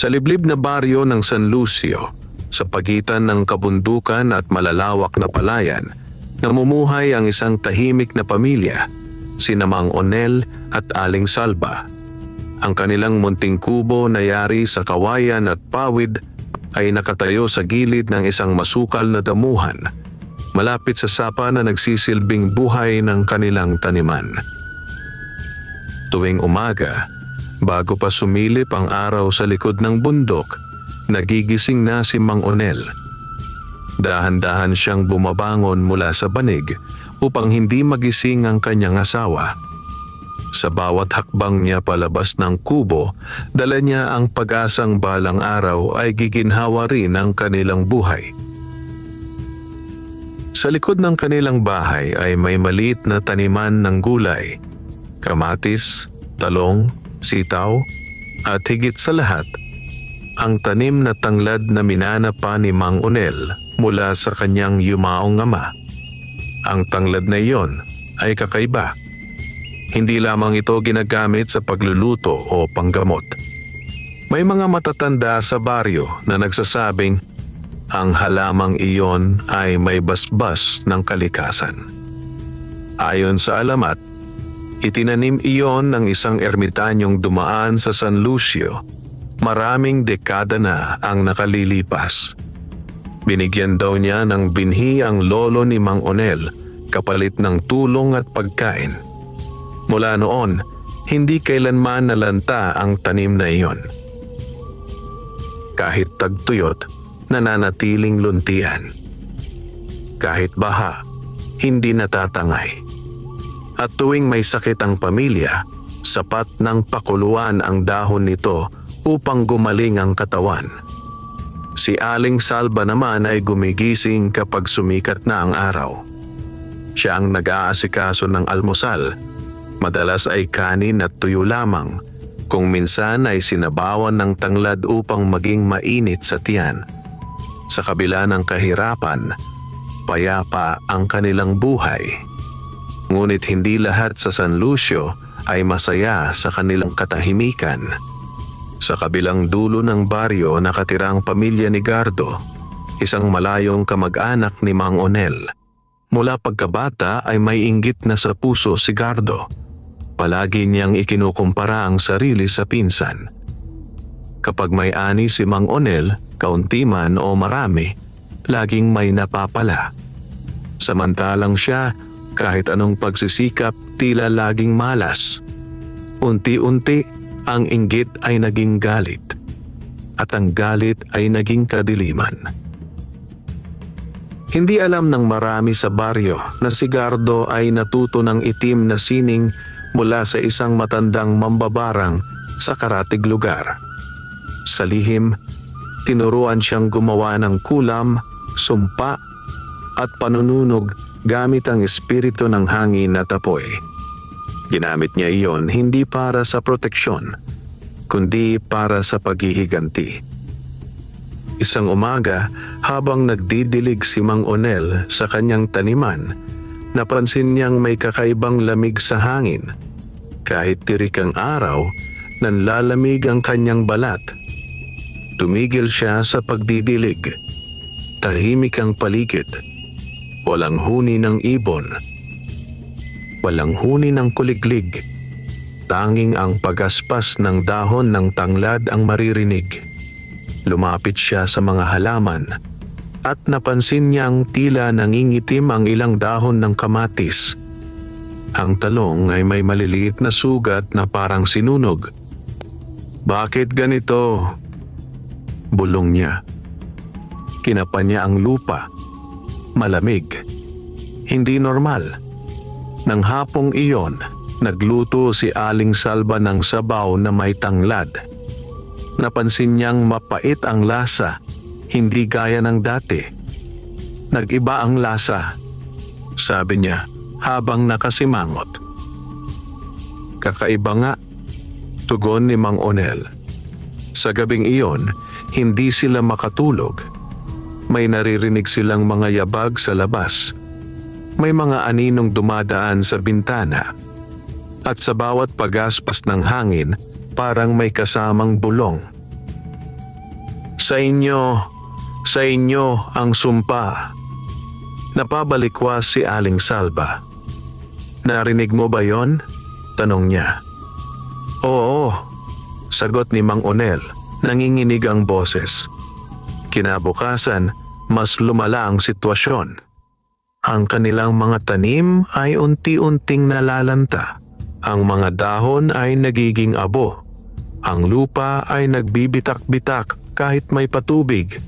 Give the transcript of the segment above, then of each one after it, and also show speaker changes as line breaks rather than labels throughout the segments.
Sa liblib na baryo ng San Lucio, sa pagitan ng kabundukan at malalawak na palayan, namumuhay ang isang tahimik na pamilya, sina Mang Onel at Aling Salva. Ang kanilang munting kubo na yari sa kawayan at pawid ay nakatayo sa gilid ng isang masukal na damuhan, malapit sa sapa na nagsisilbing buhay ng kanilang taniman. Tuwing umaga, bago pa sumilip ang araw sa likod ng bundok, nagigising na si Mang Onel. Dahan-dahan siyang bumabangon mula sa banig upang hindi magising ang kanyang asawa. Sa bawat hakbang niya palabas ng kubo, dala niya ang pag-asang balang araw ay giginhawa rin ang kanilang buhay. Sa likod ng kanilang bahay ay may maliit na taniman ng gulay, kamatis, talong, sitaw, at higit sa lahat, ang tanim na tanglad na minana pa ni Mang Onel mula sa kanyang yumaong ama. Ang tanglad na iyon ay kakaiba. Hindi lamang ito ginagamit sa pagluluto o panggamot. May mga matatanda sa baryo na nagsasabing ang halamang iyon ay may basbas ng kalikasan. Ayon sa alamat, itinanim iyon ng isang ermitanyong dumaan sa San Lucio. Maraming dekada na ang nakalilipas. Binigyan daw niya ng binhi ang lolo ni Mang Onel kapalit ng tulong at pagkain. Mula noon, hindi kailanman nalanta ang tanim na iyon. Kahit tagtuyot, nananatiling luntian. Kahit baha, hindi natatangay. At tuwing may sakit ang pamilya, sapat ng pakuluan ang dahon nito upang gumaling ang katawan. Si Aling Salva naman ay gumigising kapag sumikat na ang araw. Siya ang nag-aasikaso ng almusal. Madalas ay kanin at tuyo lamang, kung minsan ay sinabawan ng tanglad upang maging mainit sa tiyan. Sa kabila ng kahirapan, payapa ang kanilang buhay. Ngunit hindi lahat sa San Lucio ay masaya sa kanilang katahimikan. Sa kabilang dulo ng baryo nakatira ang pamilya ni Gardo, isang malayong kamag-anak ni Mang Onel. Mula pagkabata ay may inggit na sa puso si Gardo. Palagi niyang ikinukumpara ang sarili sa pinsan. Kapag may ani si Mang Onel, kaunti man o marami, laging may napapala. Samantalang siya, kahit anong pagsisikap, tila laging malas. Unti-unti, ang inggit ay naging galit. At ang galit ay naging kadiliman. Hindi alam ng marami sa baryo na si Gardo ay natuto ng itim na sining mula sa isang matandang mambabarang sa karatig lugar. Sa lihim, tinuruan siyang gumawa ng kulam, sumpa at panununog gamit ang espiritu ng hangin at apoy. Ginamit niya iyon hindi para sa proteksyon, kundi para sa paghihiganti. Isang umaga, habang nagdidilig si Mang Onel sa kanyang taniman, napansin niyang may kakaibang lamig sa hangin. Kahit tirik ang araw, nanlalamig ang kanyang balat. Tumigil siya sa pagdidilig. Tahimik ang paligid. Walang huni ng ibon. Walang huni ng kuliglig. Tanging ang pagaspas ng dahon ng tanglad ang maririnig. Lumapit siya sa mga halaman at napansin niyang tila nangingitim ang ilang dahon ng kamatis. Ang talong ay may maliliit na sugat na parang sinunog. "Bakit ganito?" bulong niya. Kinapa niya ang lupa. Malamig. Hindi normal. Nang hapong iyon, nagluto si Aling Salva ng sabaw na may tanglad. Napansin niyang mapait ang lasa, hindi gaya ng dati. "Nag-iba ang lasa," sabi niya habang nakasimangot. "Kakaiba nga," tugon ni Mang Onel. Sa gabing iyon, hindi sila makatulog. May naririnig silang mga yabag sa labas. May mga aninong dumadaan sa bintana. At sa bawat pagaspas ng hangin, parang may kasamang bulong. Sa inyo ang sumpa. Napabalikwas si Aling Salba. Narinig mo ba yon? Tanong niya. Oo, sagot ni Mang Onel, nanginginig ang boses. Kinabukasan, mas lumala ang sitwasyon. Ang kanilang mga tanim ay unti-unting nalalanta. Ang mga dahon ay nagiging abo. Ang lupa ay nagbibitak-bitak kahit may patubig.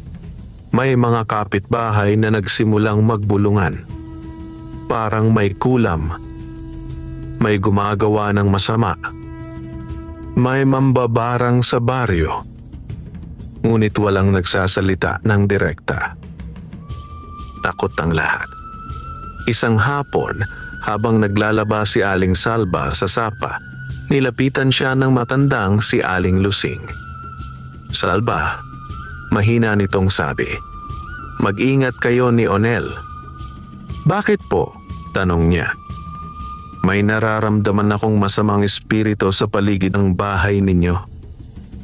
May mga kapitbahay na nagsimulang magbulungan. Parang may kulam. May gumagawa ng masama. May mambabarang sa baryo. Ngunit walang nagsasalita ng direkta. Takot ang lahat. Isang hapon, habang naglalaba si Aling Salba sa sapa, nilapitan siya ng matandang si Aling Lusing. Salba, mahina nitong sabi. Mag-ingat kayo ni Onel. Bakit po? Tanong niya. May nararamdaman akong masamang espiritu sa paligid ng bahay ninyo.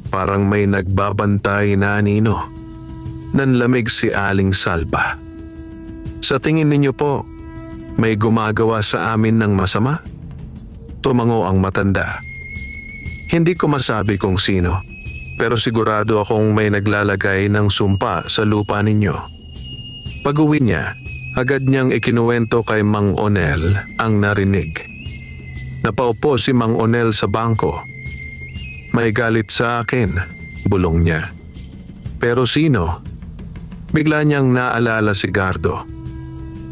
Parang may nagbabantay na anino. Nanlamig si Aling Salba. Sa tingin ninyo po, may gumagawa sa amin ng masama? Tumango ang matanda. Hindi ko masabi kung sino. Pero sigurado akong may naglalagay ng sumpa sa lupa ninyo. Pag-uwi niya, agad niyang ikinuwento kay Mang Onel ang narinig. Napaupo si Mang Onel sa bangko. May galit sa akin, bulong niya. Pero sino? Bigla niyang naalala si Gardo.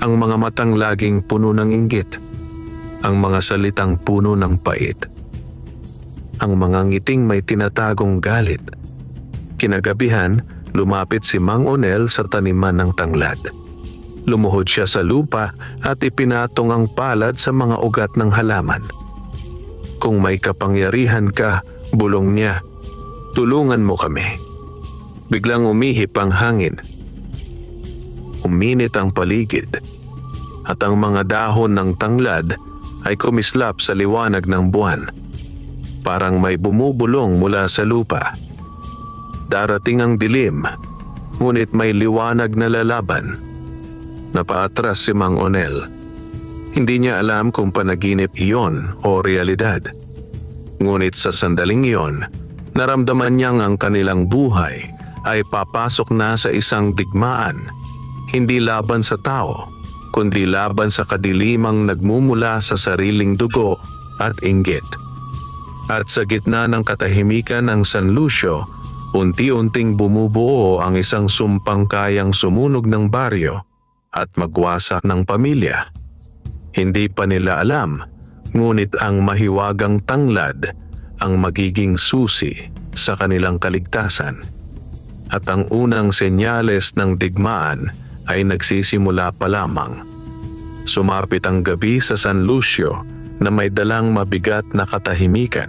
Ang mga matang laging puno ng inggit. Ang mga salitang puno ng pait. Ang mga ngiting may tinatagong galit. Kinagabihan, lumapit si Mang Onel sa taniman ng tanglad. Lumuhod siya sa lupa at ipinatong ang palad sa mga ugat ng halaman. Kung may kapangyarihan ka, bulong niya, tulungan mo kami. Biglang umihip ang hangin. Uminit ang paligid at ang mga dahon ng tanglad ay kumislap sa liwanag ng buwan. Parang may bumubulong mula sa lupa. Darating ang dilim, ngunit may liwanag na lalaban. Napaatras si Mang Onel. Hindi niya alam kung panaginip iyon o realidad. Ngunit sa sandaling iyon, naramdaman niyang ang kanilang buhay ay papasok na sa isang digmaan. Hindi laban sa tao, kundi laban sa kadilimang nagmumula sa sariling dugo at inggit. At sa gitna ng katahimikan ng San Lucio, unti-unting bumubuo ang isang sumpang kayang sumunog ng baryo at magwasak ng pamilya. Hindi pa nila alam, ngunit ang mahiwagang tanglad ang magiging susi sa kanilang kaligtasan. At ang unang senyales ng digmaan ay nagsisimula pa lamang. Sumapit ang gabi sa San Lucio na may dalang mabigat na katahimikan.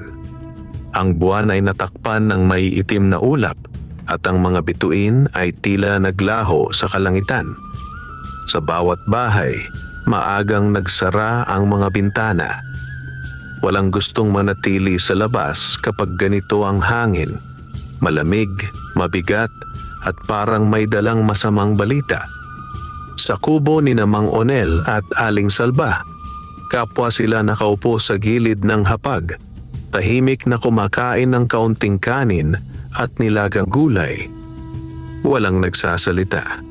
Ang buwan ay natakpan ng may itim na ulap at ang mga bituin ay tila naglaho sa kalangitan. Sa bawat bahay, maagang nagsara ang mga bintana. Walang gustong manatili sa labas kapag ganito ang hangin. Malamig, mabigat at parang may dalang masamang balita. Sa kubo ni Mang Onel at Aling Salba, kapwa sila nakaupo sa gilid ng hapag, tahimik na kumakain ng kaunting kanin at nilagang gulay. Walang nagsasalita.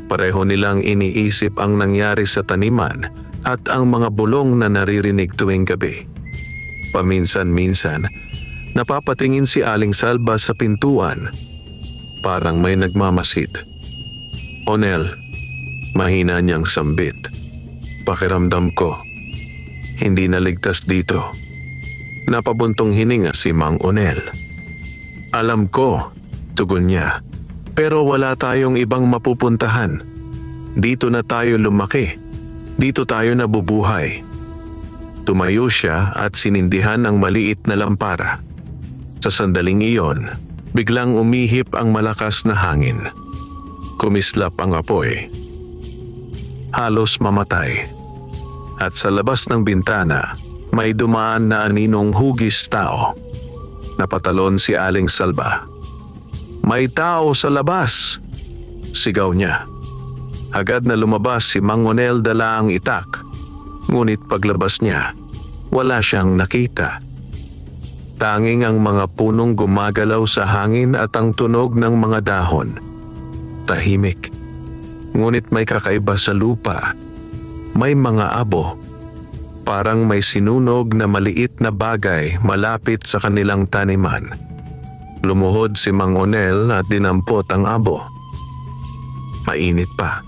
Pareho nilang iniisip ang nangyari sa taniman at ang mga bulong na naririnig tuwing gabi. Paminsan-minsan, napapatingin si Aling Salba sa pintuan. Parang may nagmamasid. Onel, mahina niyang sambit. Pakiramdam ko, hindi naligtas dito. Napabuntong hininga si Mang Onel. Alam ko, tugon niya, pero wala tayong ibang mapupuntahan. Dito na tayo lumaki. Dito tayo nabubuhay. Tumayo siya at sinindihan ang maliit na lampara. Sa sandaling iyon, biglang umihip ang malakas na hangin. Kumislap ang apoy. Halos mamatay. At sa labas ng bintana, may dumaan na aninong hugis tao. Napatalon si Aling Salba. "May tao sa labas!" sigaw niya. Agad na lumabas si Mang Onel dala ang itak. Ngunit paglabas niya, wala siyang nakita. Tanging ang mga punong gumagalaw sa hangin at ang tunog ng mga dahon. Tahimik. Ngunit may kakaiba sa lupa. May mga abo. Parang may sinunog na maliit na bagay malapit sa kanilang taniman. Lumuhod si Mang Onel at dinampot ang abo. Mainit pa.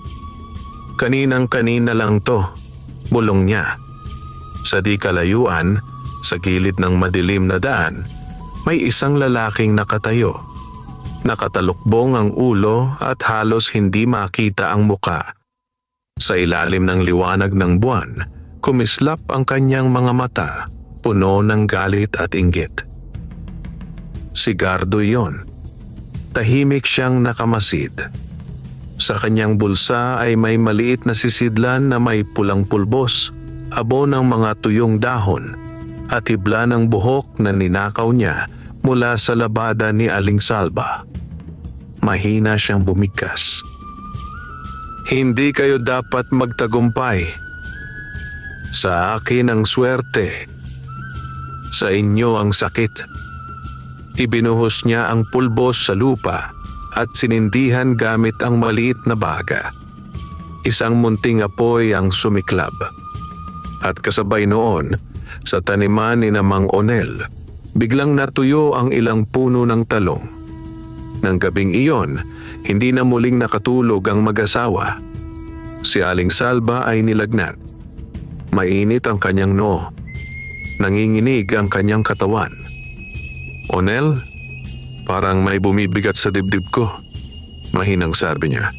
Kaninang-kanina lang to, bulong niya. Sa di kalayuan, sa gilid ng madilim na daan, may isang lalaking nakatayo. Nakatalukbong ang ulo at halos hindi makita ang muka. Sa ilalim ng liwanag ng buwan, kumislap ang kanyang mga mata, puno ng galit at inggit. Si Gardo yon. Tahimik siyang nakamasid. Sa kanyang bulsa ay may maliit na sisidlan na may pulang pulbos, abo ng mga tuyong dahon, at hibla ng buhok na ninakaw niya mula sa labada ni Aling Salba. Mahina siyang bumigkas. "Hindi kayo dapat magtagumpay. Sa akin ang swerte. Sa inyo ang sakit." Ibinuhos niya ang pulbos sa lupa at sinindihan gamit ang maliit na baga. Isang munting apoy ang sumiklab. At kasabay noon, sa taniman ni Mang Onel, biglang natuyo ang ilang puno ng talong. Nang gabing iyon, hindi na muling nakatulog ang mag-asawa. Si Aling Salba ay nilagnat. Mainit ang kanyang noo. Nanginginig ang kanyang katawan. "Onel, parang may bumibigat sa dibdib ko," mahinang sabi niya.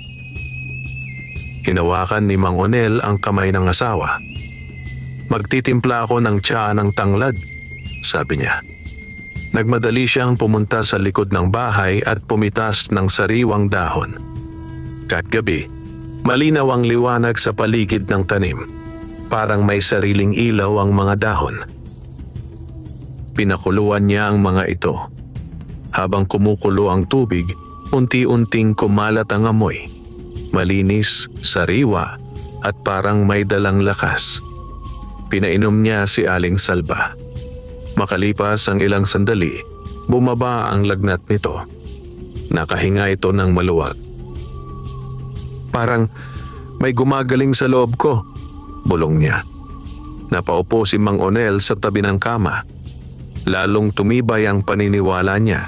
Hinawakan ni Mang Onel ang kamay ng asawa. "Magtitimpla ako ng tsaa ng tanglad," sabi niya. Nagmadali siyang pumunta sa likod ng bahay at pumitas ng sariwang dahon. Kahit gabi, malinaw ang liwanag sa paligid ng tanim. Parang may sariling ilaw ang mga dahon. Pinakuluan niya ang mga ito. Habang kumukulo ang tubig, unti-unting kumalat ang amoy. Malinis, sariwa, at parang may dalang lakas. Pinainom niya si Aling Salba. Makalipas ang ilang sandali, bumaba ang lagnat nito. Nakahinga ito ng maluwag. "Parang may gumagaling sa loob ko," bulong niya. Napaupo si Mang Onel sa tabi ng kama. Lalong tumibay ang paniniwala niya.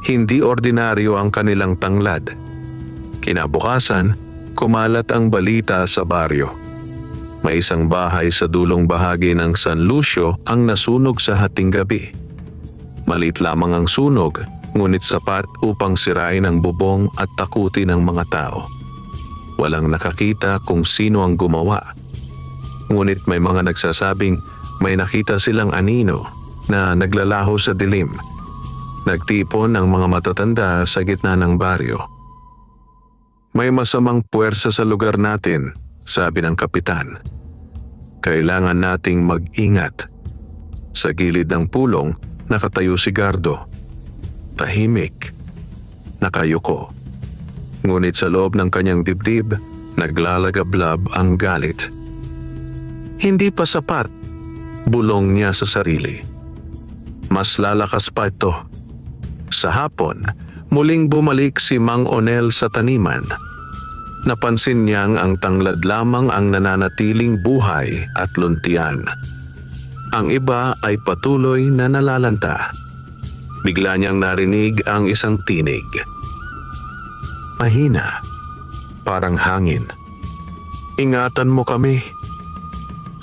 Hindi ordinaryo ang kanilang tanglad. Kinabukasan, kumalat ang balita sa baryo. May isang bahay sa dulong bahagi ng San Lucio ang nasunog sa hating gabi. Maliit lamang ang sunog, ngunit sapat upang sirain ang bubong at takutin ang mga tao. Walang nakakita kung sino ang gumawa. Ngunit may mga nagsasabing may nakita silang anino na naglalaho sa dilim. Nagtipon ang mga matatanda sa gitna ng baryo. "May masamang puwersa sa lugar natin," sabi ng kapitan. "Kailangan nating mag-ingat." Sa gilid ng pulong, nakatayo si Gardo. Tahimik. Nakayuko. Ngunit sa loob ng kanyang dibdib, naglalagablab ang galit. "Hindi pa sapat," bulong niya sa sarili. "Mas lalakas pa ito." Sa hapon, muling bumalik si Mang Onel sa taniman. Napansin niyang ang tanglad lamang ang nananatiling buhay at luntian. Ang iba ay patuloy na nalalanta. Bigla niyang narinig ang isang tinig. Mahina, parang hangin. "Ingatan mo kami.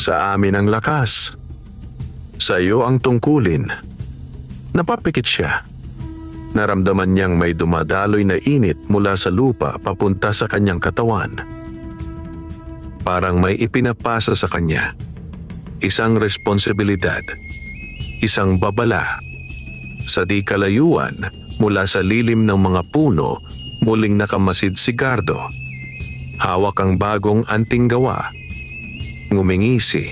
Sa amin ang lakas. Sa iyo ang tungkulin." Napapikit siya. Naramdaman niyang may dumadaloy na init mula sa lupa papunta sa kanyang katawan. Parang may ipinapasa sa kanya. Isang responsibilidad. Isang babala. Sa di kalayuan, mula sa lilim ng mga puno, muling nakamasid si Gardo. Hawak ang bagong anting gawa. Ngumingisi.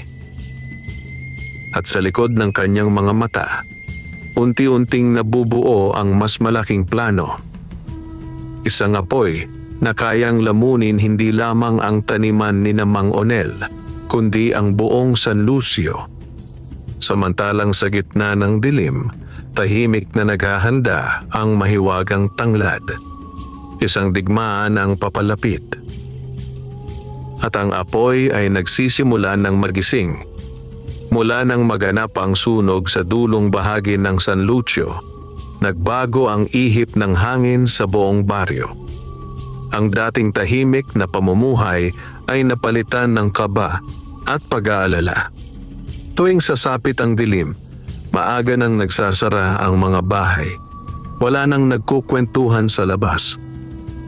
At sa likod ng kanyang mga mata, unti-unting nabubuo ang mas malaking plano. Isang apoy na kayang lamunin hindi lamang ang taniman ni Mang Onel, kundi ang buong San Lucio. Samantalang sa gitna ng dilim, tahimik na naghahanda ang mahiwagang tanglad. Isang digmaan ang papalapit. At ang apoy ay nagsisimula ng magising. Mula nang maganap ang sunog sa dulong bahagi ng San Lucio, nagbago ang ihip ng hangin sa buong baryo. Ang dating tahimik na pamumuhay ay napalitan ng kaba at pag-aalala. Tuwing sasapit ang dilim, maaga nang nagsasara ang mga bahay. Wala nang nagkukwentuhan sa labas.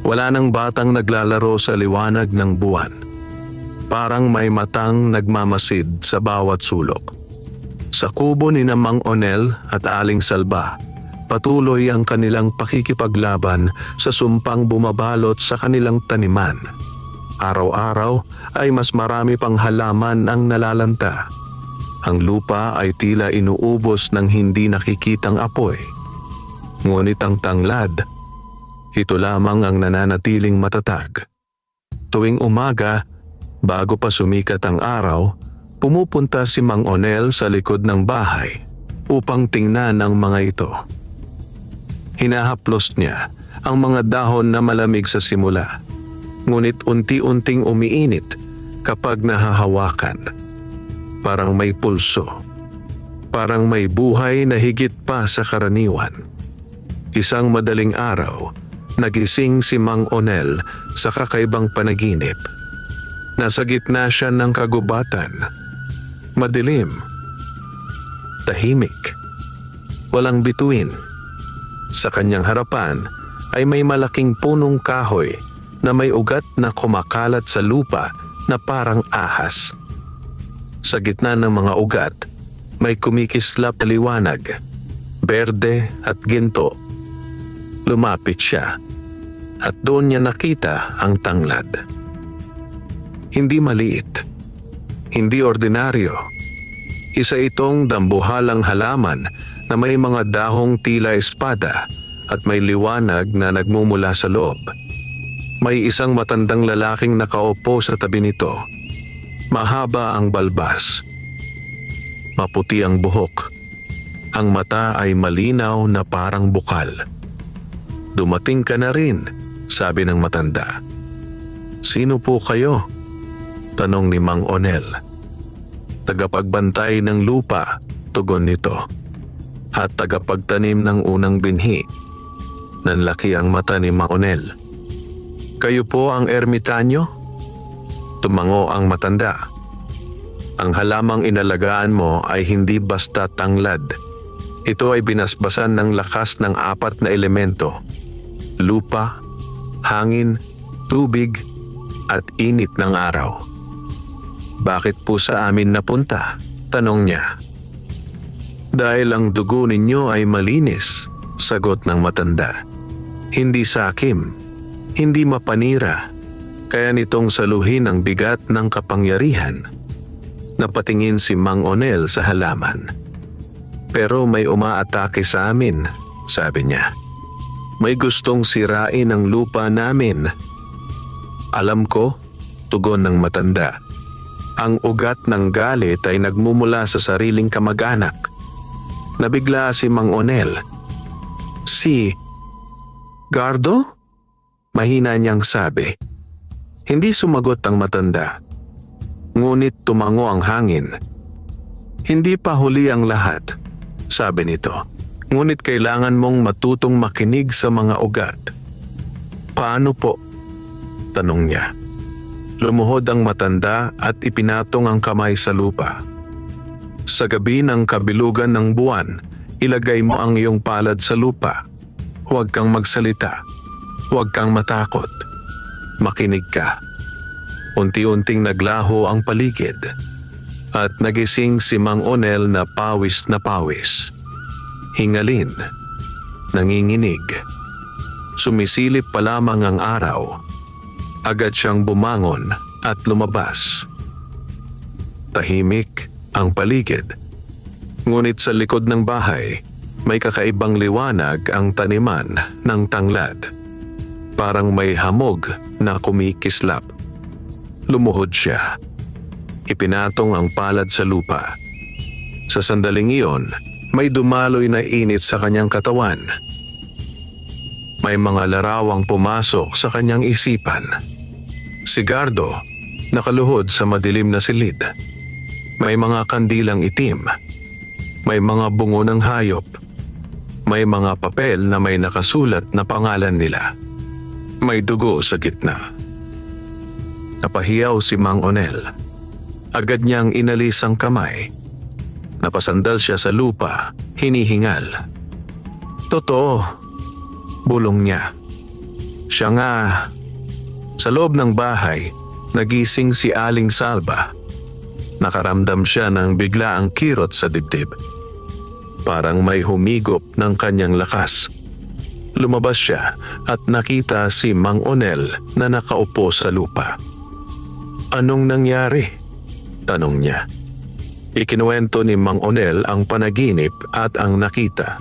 Wala nang batang naglalaro sa liwanag ng buwan. Parang may matang nagmamasid sa bawat sulok. Sa kubo ni Mang Onel at Aling Salba, patuloy ang kanilang pakikipaglaban sa sumpang bumabalot sa kanilang taniman. Araw-araw ay mas marami pang halaman ang nalalanta. Ang lupa ay tila inuubos ng hindi nakikitang apoy. Ngunit ang tanglad, ito lamang ang nananatiling matatag. Tuwing umaga, bago pa sumikat ang araw, pumupunta si Mang Onel sa likod ng bahay upang tingnan ang mga ito. Hinahaplos niya ang mga dahon na malamig sa simula, ngunit unti-unting umiinit kapag nahahawakan. Parang may pulso, parang may buhay na higit pa sa karaniwan. Isang madaling araw, nagising si Mang Onel sa kakaibang panaginip. Nasa gitna siya ng kagubatan. Madilim. Tahimik. Walang bituin. Sa kanyang harapan ay may malaking punong kahoy na may ugat na kumakalat sa lupa na parang ahas. Sa gitna ng mga ugat, may kumikislap na liwanag, berde at ginto. Lumapit siya at doon niya nakita ang tanglad. Hindi maliit, hindi ordinaryo. Isa itong dambuhalang halaman na may mga dahong tila espada at may liwanag na nagmumula sa loob. May isang matandang lalaking nakaupo sa tabi nito. Mahaba ang balbas. Maputi ang buhok. Ang mata ay malinaw na parang bukal. "Dumating ka na rin," sabi ng matanda. "Sino po kayo?" tanong ni Mang Onel. "Tagapagbantay ng lupa," tugon nito. "At tagapagtanim ng unang binhi." Nanlaki ang mata ni Mang Onel. "Kayo po ang ermitanyo?" Tumango ang matanda. "Ang halamang inalagaan mo ay hindi basta tanglad. Ito ay binasbasan ng lakas ng 4 na elemento: lupa, hangin, tubig, at init ng araw." "Bakit po sa amin napunta?" tanong niya. "Dahil ang dugo ninyo ay malinis," sagot ng matanda. "Hindi sakim, hindi mapanira, kaya nitong saluhin ang bigat ng kapangyarihan." Napatingin si Mang Onel sa halaman. "Pero may umaatake sa amin," sabi niya. "May gustong sirain ang lupa namin." "Alam ko," tugon ng matanda. "Ang ugat ng galit ay nagmumula sa sariling kamag-anak." Nabigla si Mang Onel. "Si Gardo?" mahina niyang sabi. Hindi sumagot ang matanda. Ngunit tumango ang hangin. "Hindi pa huli ang lahat," sabi nito. "Ngunit kailangan mong matutong makinig sa mga ugat." "Paano po?" tanong niya. Lumuhod ang matanda at ipinatong ang kamay sa lupa. "Sa gabi ng kabilugan ng buwan, ilagay mo ang iyong palad sa lupa. Huwag kang magsalita. Huwag kang matakot. Makinig ka." Unti-unting naglaho ang paligid at nagising si Mang Onel na pawis. Hingalin, nanginginig. Sumisilip pa lamang ang araw. Agad siyang bumangon at lumabas. Tahimik ang paligid. Ngunit sa likod ng bahay, may kakaibang liwanag ang taniman ng tanglad. Parang may hamog na kumikislap. Lumuhod siya. Ipinatong ang palad sa lupa. Sa sandaling iyon, may dumaloy na init sa kanyang katawan. May mga larawang pumasok sa kanyang isipan. Si Gardo, nakaluhod sa madilim na silid. May mga kandilang itim. May mga bungo ng hayop. May mga papel na may nakasulat na pangalan nila. May dugo sa gitna. Napahiyaw si Mang Onel. Agad niyang inalis ang kamay. Napasandal siya sa lupa, hinihingal. Totoo, bulong niya. Siya nga. Sa loob ng bahay, nagising si Aling Salva. Nakaramdam siya ng biglaang kirot sa dibdib. Parang may humigop ng kanyang lakas. Lumabas siya at nakita si Mang Onel na nakaupo sa lupa. Anong nangyari? Tanong niya. Ikinuwento ni Mang Onel ang panaginip at ang nakita.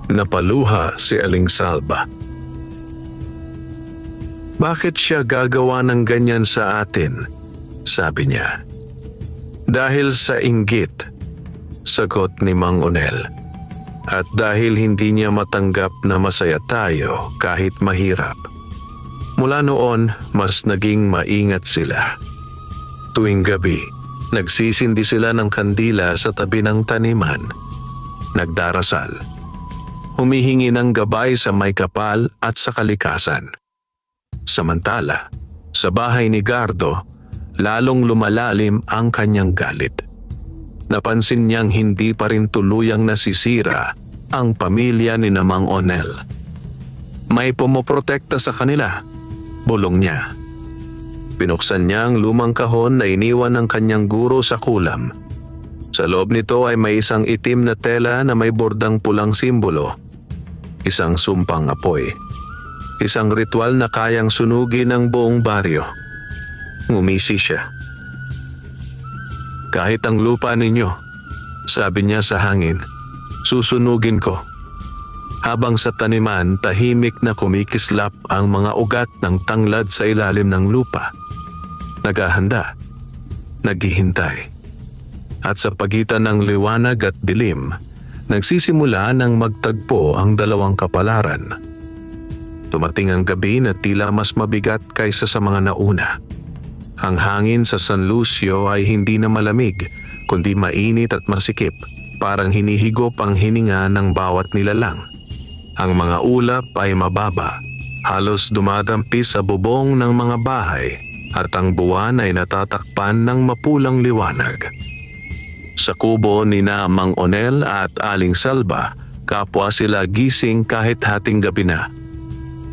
Napaluha si Aling Salva. Bakit siya gagawa ng ganyan sa atin? Sabi niya. Dahil sa inggit, sagot ni Mang Onel. At dahil hindi niya matanggap na masaya tayo kahit mahirap. Mula noon, mas naging maingat sila. Tuwing gabi, nagsisindi sila ng kandila sa tabi ng taniman. Nagdarasal. Humihingi ng gabay sa may kapal at sa kalikasan. Samantala, sa bahay ni Gardo, lalong lumalalim ang kanyang galit. Napansin niyang hindi pa rin tuluyang nasisira ang pamilya ni Mang Onel. May pumoprotekta sa kanila, bulong niya. Pinuksan niya ang lumang kahon na iniwan ng kanyang guro sa kulam. Sa loob nito ay may isang itim na tela na may bordang pulang simbolo. Isang sumpang apoy. Isang ritual na kayang sunugin ng buong baryo. Ngumisi siya. Kahit ang lupa ninyo, sabi niya sa hangin, susunugin ko. Habang sa taniman, tahimik na kumikislap ang mga ugat ng tanglad sa ilalim ng lupa. Naghahanda, naghihintay. At sa pagitan ng liwanag at dilim, nagsisimula ng magtagpo ang dalawang kapalaran. Tumating ang gabi na tila mas mabigat kaysa sa mga nauna. Ang hangin sa San Lucio ay hindi na malamig, kundi mainit at masikip, parang hinihigop ang hininga ng bawat nilalang. Ang mga ulap ay mababa, halos dumadampi sa bubong ng mga bahay, at ang buwan ay natatakpan ng mapulang liwanag. Sa kubo ni Mang Onel at Aling Salva, kapwa sila gising kahit hating gabi na.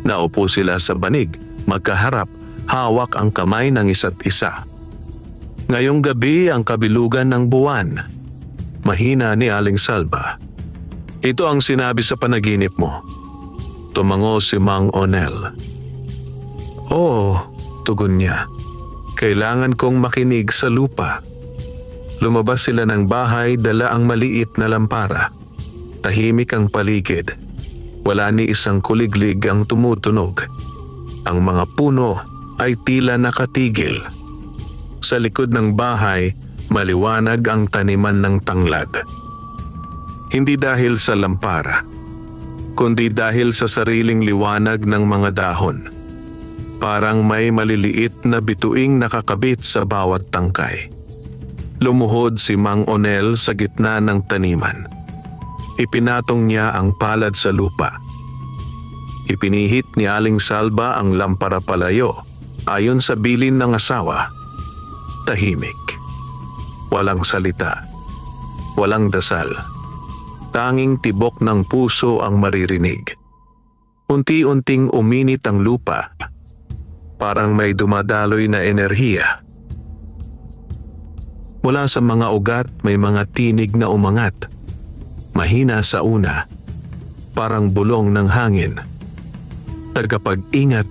Naupo sila sa banig, magkaharap, hawak ang kamay ng isa't isa. Ngayong gabi ang kabilugan ng buwan. Mahina ni Aling Salva. Ito ang sinabi sa panaginip mo. Tumango si Mang Onel. Oo, tugon niya. Kailangan kong makinig sa lupa. Lumabas sila ng bahay, dala ang maliit na lampara. Tahimik ang paligid. Wala ni isang kuliglig ang tumutunog. Ang mga puno ay tila nakatigil. Sa likod ng bahay, maliwanag ang taniman ng tanglad. Hindi dahil sa lampara, kundi dahil sa sariling liwanag ng mga dahon. Parang may maliliit na bituing nakakabit sa bawat tangkay. Lumuhod si Mang Onel sa gitna ng taniman. Ipinatong niya ang palad sa lupa. Ipinihit ni Aling Salva ang lampara palayo. Ayon sa bilin ng asawa, tahimik. Walang salita. Walang dasal. Tanging tibok ng puso ang maririnig. Unti-unting uminit ang lupa. Parang may dumadaloy na enerhiya. Mula sa mga ugat may mga tinig na umangat. Mahina sa una. Parang bulong ng hangin. Tagapag-ingat.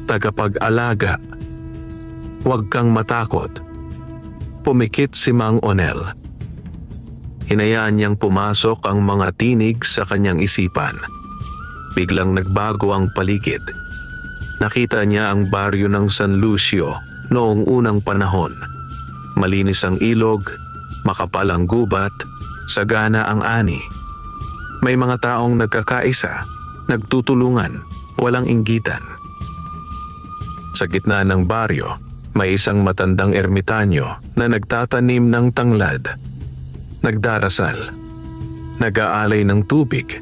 Tagapag-alaga. Huwag kang matakot. Pumikit si Mang Onel. Hinayaan niyang pumasok ang mga tinig sa kanyang isipan. Biglang nagbago ang paligid. Nakita niya ang baryo ng San Lucio noong unang panahon. Malinis ang ilog, makapal ang gubat, sagana ang ani. May mga taong nagkakaisa, nagtutulungan, walang inggitan. Sa gitna ng baryo, may isang matandang ermitanyo na nagtatanim ng tanglad. Nagdarasal, nag-aalay ng tubig,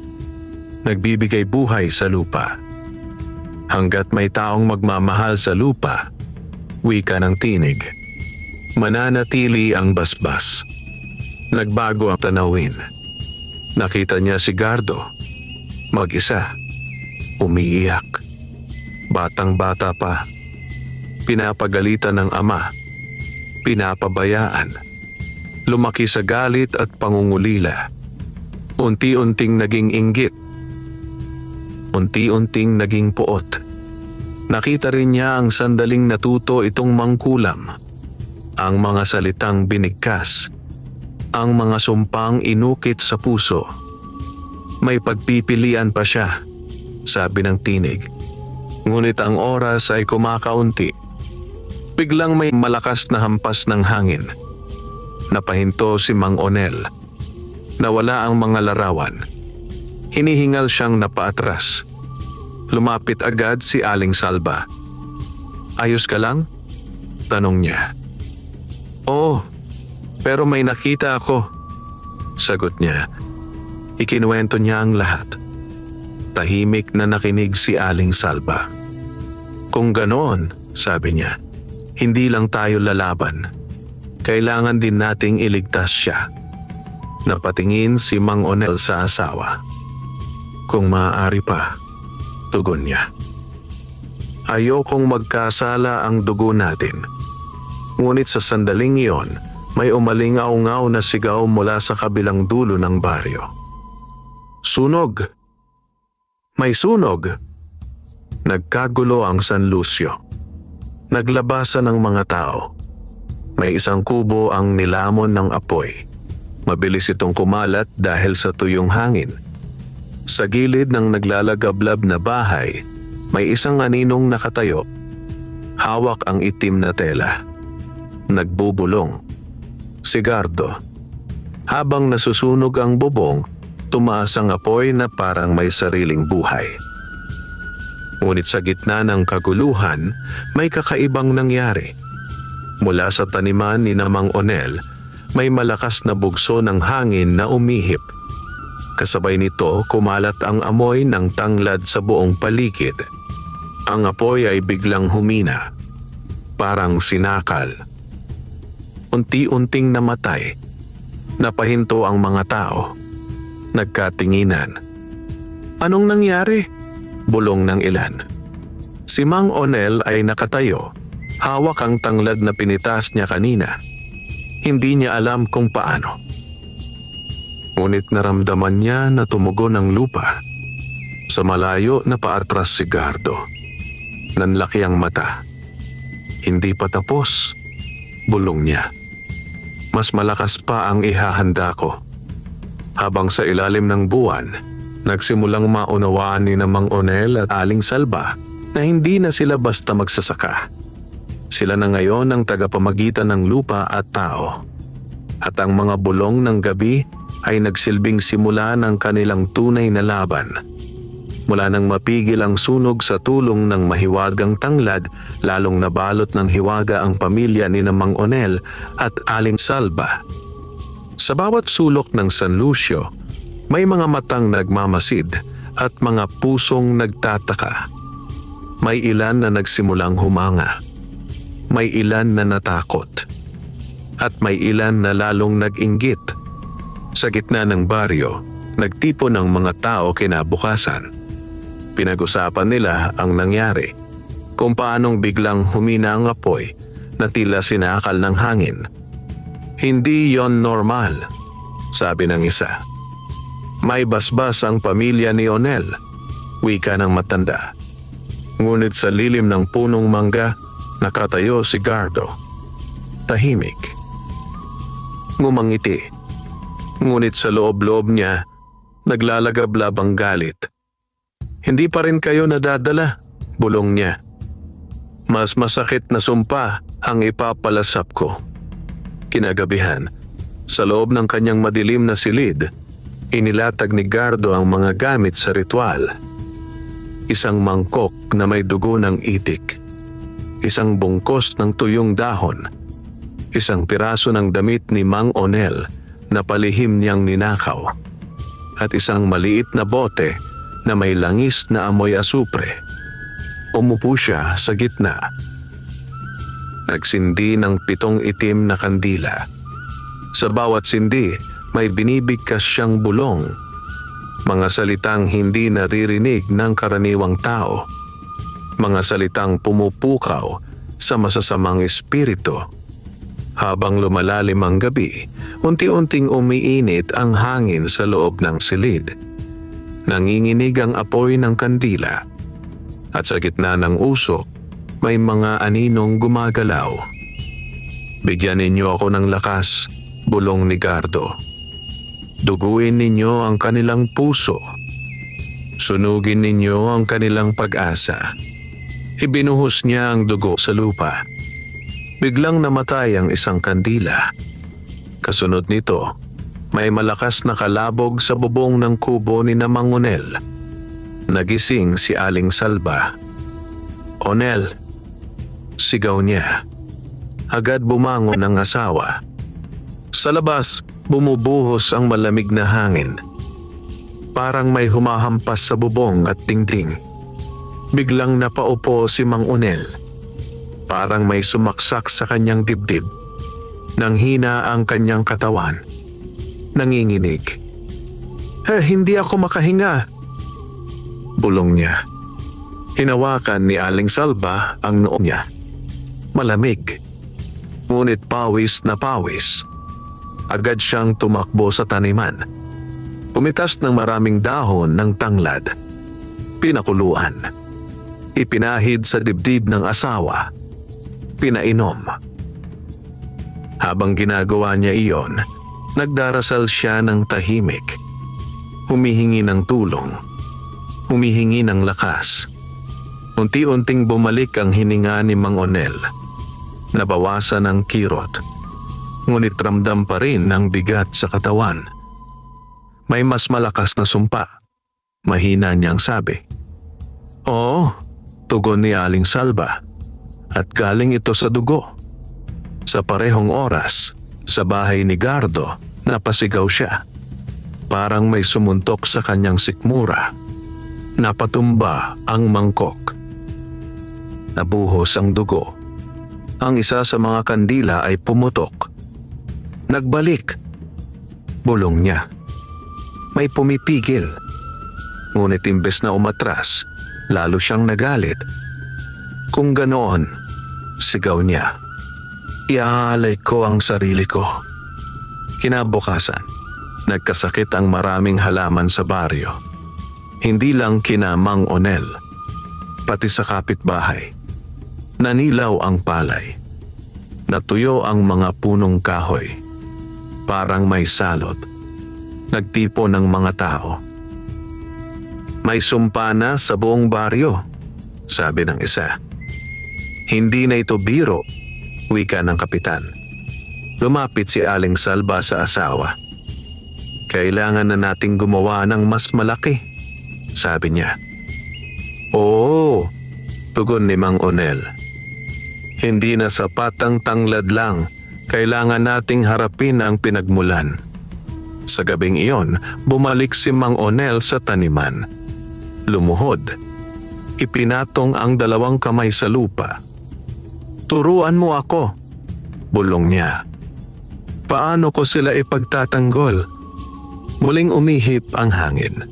nagbibigay buhay sa lupa. Hanggat may taong magmamahal sa lupa, wika ng tinig, mananatili ang basbas. Nagbago ang tanawin. Nakita niya si Gardo, mag-isa, umiiyak. Batang-bata pa, pinapagalitan ng ama, pinapabayaan. Lumaki sa galit at pangungulila. Unti-unting naging inggit. Unti-unting naging puot. Nakita rin niya ang sandaling natuto itong mangkulam. Ang mga salitang binigkas. Ang mga sumpang inukit sa puso. May pagpipilian pa siya, sabi ng tinig. Ngunit ang oras ay kumakaunti. Biglang may malakas na hampas ng hangin. Napahinto si Mang Onel. Nawala ang mga larawan. Hinihingal siyang napaatras. Lumapit agad si Aling Salba. "Ayos ka lang?" tanong niya. "Oo, pero may nakita ako," sagot niya. Ikinuwento niya ang lahat. Tahimik na nakinig si Aling Salba. "Kung ganoon," sabi niya, "hindi lang tayo lalaban. Kailangan din nating iligtas siya." Napatingin si Mang Onel sa asawa. "Kung maaari pa," tugon niya. "Ayokong magkasala ang dugo natin." Ngunit sa sandaling iyon, may umalingaw-ngaw na sigaw mula sa kabilang dulo ng baryo. "Sunog! May sunog!" Nagkagulo ang San Lucio. Naglabasan ng mga tao. May isang kubo ang nilamon ng apoy. Mabilis itong kumalat dahil sa tuyong hangin. Sa gilid ng naglalagablab na bahay, may isang aninong nakatayo. Hawak ang itim na tela. Nagbubulong. Sigardo. Habang nasusunog ang bubong, tumaas ang apoy na parang may sariling buhay. Ngunit sa gitna ng kaguluhan, may kakaibang nangyari. Mula sa taniman ni Mang Onel, may malakas na bugso ng hangin na umihip. Kasabay nito, kumalat ang amoy ng tanglad sa buong paligid. Ang apoy ay biglang humina, parang sinakal. Unti-unting namatay. Napahinto ang mga tao. Nagkatinginan. "Anong nangyari?" bulong ng ilan. Si Mang Onel ay nakatayo. Hawak ang tanglad na pinitas niya kanina. Hindi niya alam kung paano. Ngunit naramdaman niya na tumugon ang lupa. Sa malayo na paatras si Gardo. Nanlaki ang mata. "Hindi pa tapos," bulong niya. "Mas malakas pa ang ihahanda ko." Habang sa ilalim ng buwan, nagsimulang maunawaan ni Mang Onel at Aling Salba na hindi na sila basta magsasaka. Sila na ngayon ang tagapamagitan ng lupa at tao. At ang mga bulong ng gabi ay nagsilbing simula ng kanilang tunay na laban. Mula nang mapigil ang sunog sa tulong ng mahiwagang tanglad, lalong nabalot ng hiwaga ang pamilya ni Mang Onel at Aling Salba. Sa bawat sulok ng San Lucio, may mga matang nagmamasid at mga pusong nagtataka. May ilan na nagsimulang humanga. May ilan na natakot. At may ilan na lalong nag-inggit. Sa gitna ng baryo, nagtipon ng mga tao kinabukasan. Pinag-usapan nila ang nangyari, kung paanong biglang humina ang apoy na tila sinakal ng hangin. "Hindi yon normal," sabi ng isa. "May basbas ang pamilya ni Onel," wika ng matanda. Ngunit sa lilim ng punong mangga, nakatayo si Gardo. Tahimik. Ngumangiti. Ngunit sa loob-loob niya, naglalagablab ang galit. Hindi pa rin kayo nadadala, bulong niya. Mas masakit na sumpa ang ipapalasap ko. Kinagabihan, sa loob ng kanyang madilim na silid, inilatag ni Gardo ang mga gamit sa ritual. Isang mangkok na may dugo ng itik, isang bungkos ng tuyong dahon, isang piraso ng damit ni Mang Onel na palihim niyang ninakaw, at isang maliit na bote na may langis na amoy asupre. Umupo siya sa gitna. Nagsindi ng 7 itim na kandila. Sa bawat sindi, may binibigkas siyang bulong. Mga salitang hindi naririnig ng karaniwang tao. Mga salitang pumupukaw sa masasamang espiritu. Habang lumalalim ang gabi, unti-unting umiinit ang hangin sa loob ng silid. Nanginginig ang apoy ng kandila. At sa gitna ng usok, may mga aninong gumagalaw. Bigyan ninyo ako ng lakas, bulong ni Gardo. Duguin ninyo ang kanilang puso. Sunugin ninyo ang kanilang pag-asa. Ibinuhos niya ang dugo sa lupa. Biglang namatay ang isang kandila. Kasunod nito, may malakas na kalabog sa bubong ng kubo ni Mang Onel. Nagising si Aling Salba. "Onel," sigaw niya. Agad bumangon ang asawa. Sa labas, bumubuhos ang malamig na hangin. Parang may humahampas sa bubong at dingding. Biglang napaupo si Mang Onel. Parang may sumaksak sa kanyang dibdib. Nanghina ang kanyang katawan. Nanginginig. Hindi ako makahinga," bulong niya. Hinawakan ni Aling Salba ang noo niya. Malamig, ngunit pawis na pawis. Agad siyang tumakbo sa taniman. Pumitas ng maraming dahon ng tanglad. Pinakuluan. Ipinahid sa dibdib ng asawa. Pinainom. Habang ginagawa niya iyon, nagdarasal siya ng tahimik. Humihingi ng tulong. Humihingi ng lakas. Unti-unting bumalik ang hininga ni Mang Onel. Nabawasan ang kirot. Ngunit ramdam pa rin ang bigat sa katawan. May mas malakas na sumpa. Mahina niyang sabi. "Oo," tugon ni Aling Salba. "At galing ito sa dugo." Sa parehong oras, sa bahay ni Gardo, napasigaw siya. Parang may sumuntok sa kanyang sikmura. Napatumba ang mangkok. Nabuhos ang dugo. Ang isa sa mga kandila ay pumutok. "Nagbalik," bulong niya. May pumipigil. Ngunit imbes na umatras, lalo siyang nagalit. "Kung ganoon," sigaw niya, "iaalay ko ang sarili ko." Kinabukasan, nagkasakit ang maraming halaman sa baryo. Hindi lang kina Mang Onel, pati sa kapitbahay. Nanilaw ang palay. Natuyo ang mga punong kahoy. Parang may salot. Nagtipo ng mga tao. "May sumpa na sa buong baryo," sabi ng isa. "Hindi na ito biro," wika ng kapitan. Lumapit si Aling Salba sa asawa. "Kailangan na nating gumawa ng mas malaki," sabi niya. "Oo," tugon ni Mang Onel. "Hindi na sapat ang tanglad lang. Kailangan nating harapin ang pinagmulan." Sa gabing iyon, bumalik si Mang Onel sa taniman. Lumuhod. Ipinatong ang 2 kamay sa lupa. "Turuan mo ako," bulong niya. "Paano ko sila ipagtatanggol?" Muling umihip ang hangin.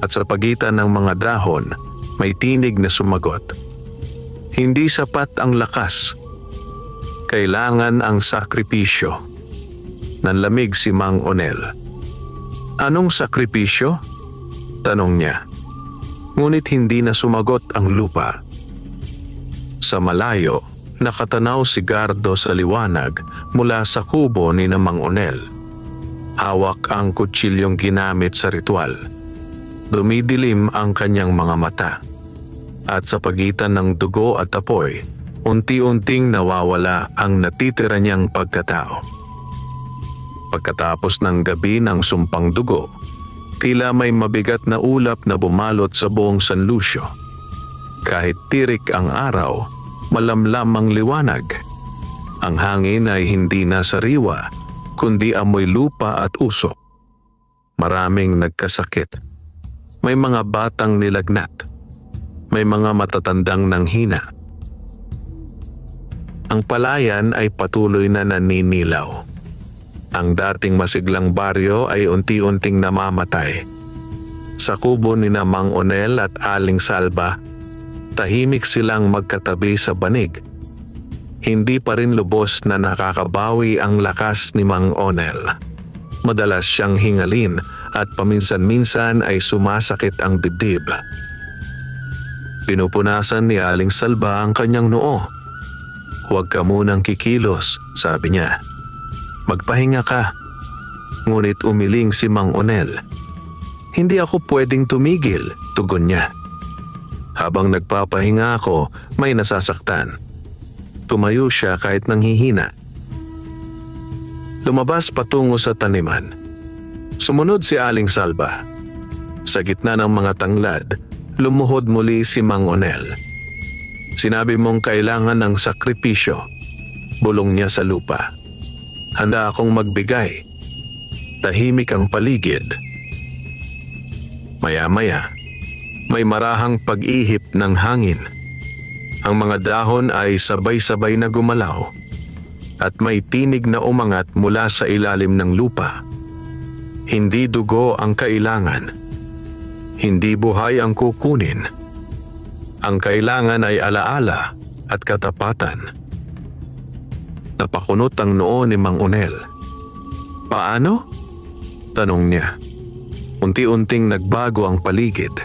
At sa pagitan ng mga dahon, may tinig na sumagot. "Hindi sapat ang lakas. Kailangan ang sakripisyo." Nanlamig si Mang Onel. "Anong sakripisyo?" tanong niya. Ngunit hindi na sumagot ang lupa. Sa malayo, nakatanaw si Gardo sa liwanag mula sa kubo ni Mang Onel. Hawak ang kutsilyong ginamit sa ritual. Dumidilim ang kanyang mga mata. At sa pagitan ng dugo at apoy, unti-unting nawawala ang natitira niyang pagkatao. Pagkatapos ng gabi ng sumpang dugo, tila may mabigat na ulap na bumalot sa buong San Lucio. Kahit tirik ang araw, malamlam ang liwanag. Ang hangin ay hindi na sariwa, kundi amoy lupa at usok. Maraming nagkasakit. May mga batang nilagnat. May mga matatandang nanghina. Ang palayan ay patuloy na naninilaw. Ang dating masiglang baryo ay unti-unting namamatay. Sa kubo ni na Mang Onel at Aling Salva, tahimik silang magkatabi sa banig. Hindi pa rin lubos na nakakabawi ang lakas ni Mang Onel. Madalas siyang hingalin at paminsan-minsan ay sumasakit ang dibdib. Pinupunasan ni Aling Salva ang kanyang noo. "Huwag ka munang kikilos," sabi niya. "Magpahinga ka." Ngunit umiling si Mang Onel. "Hindi ako pwedeng tumigil," tugon niya. "Habang nagpapahinga ako, may nasasaktan." Tumayo siya kahit nanghihina. Lumabas patungo sa taniman. Sumunod si Aling Salva. Sa gitna ng mga tanglad, lumuhod muli si Mang Onel. "Sinabi mong kailangan ng sakripisyo," bulong niya sa lupa. "Handa akong magbigay." Tahimik ang paligid. Maya-maya, may marahang pag-ihip ng hangin. Ang mga dahon ay sabay-sabay na gumalaw at may tinig na umangat mula sa ilalim ng lupa. Hindi dugo ang kailangan. Hindi buhay ang kukunin. Ang kailangan ay alaala at katapatan. Napakunot ang noo ni Mang Onel. "Paano?" tanong niya. Unti-unting nagbago ang paligid.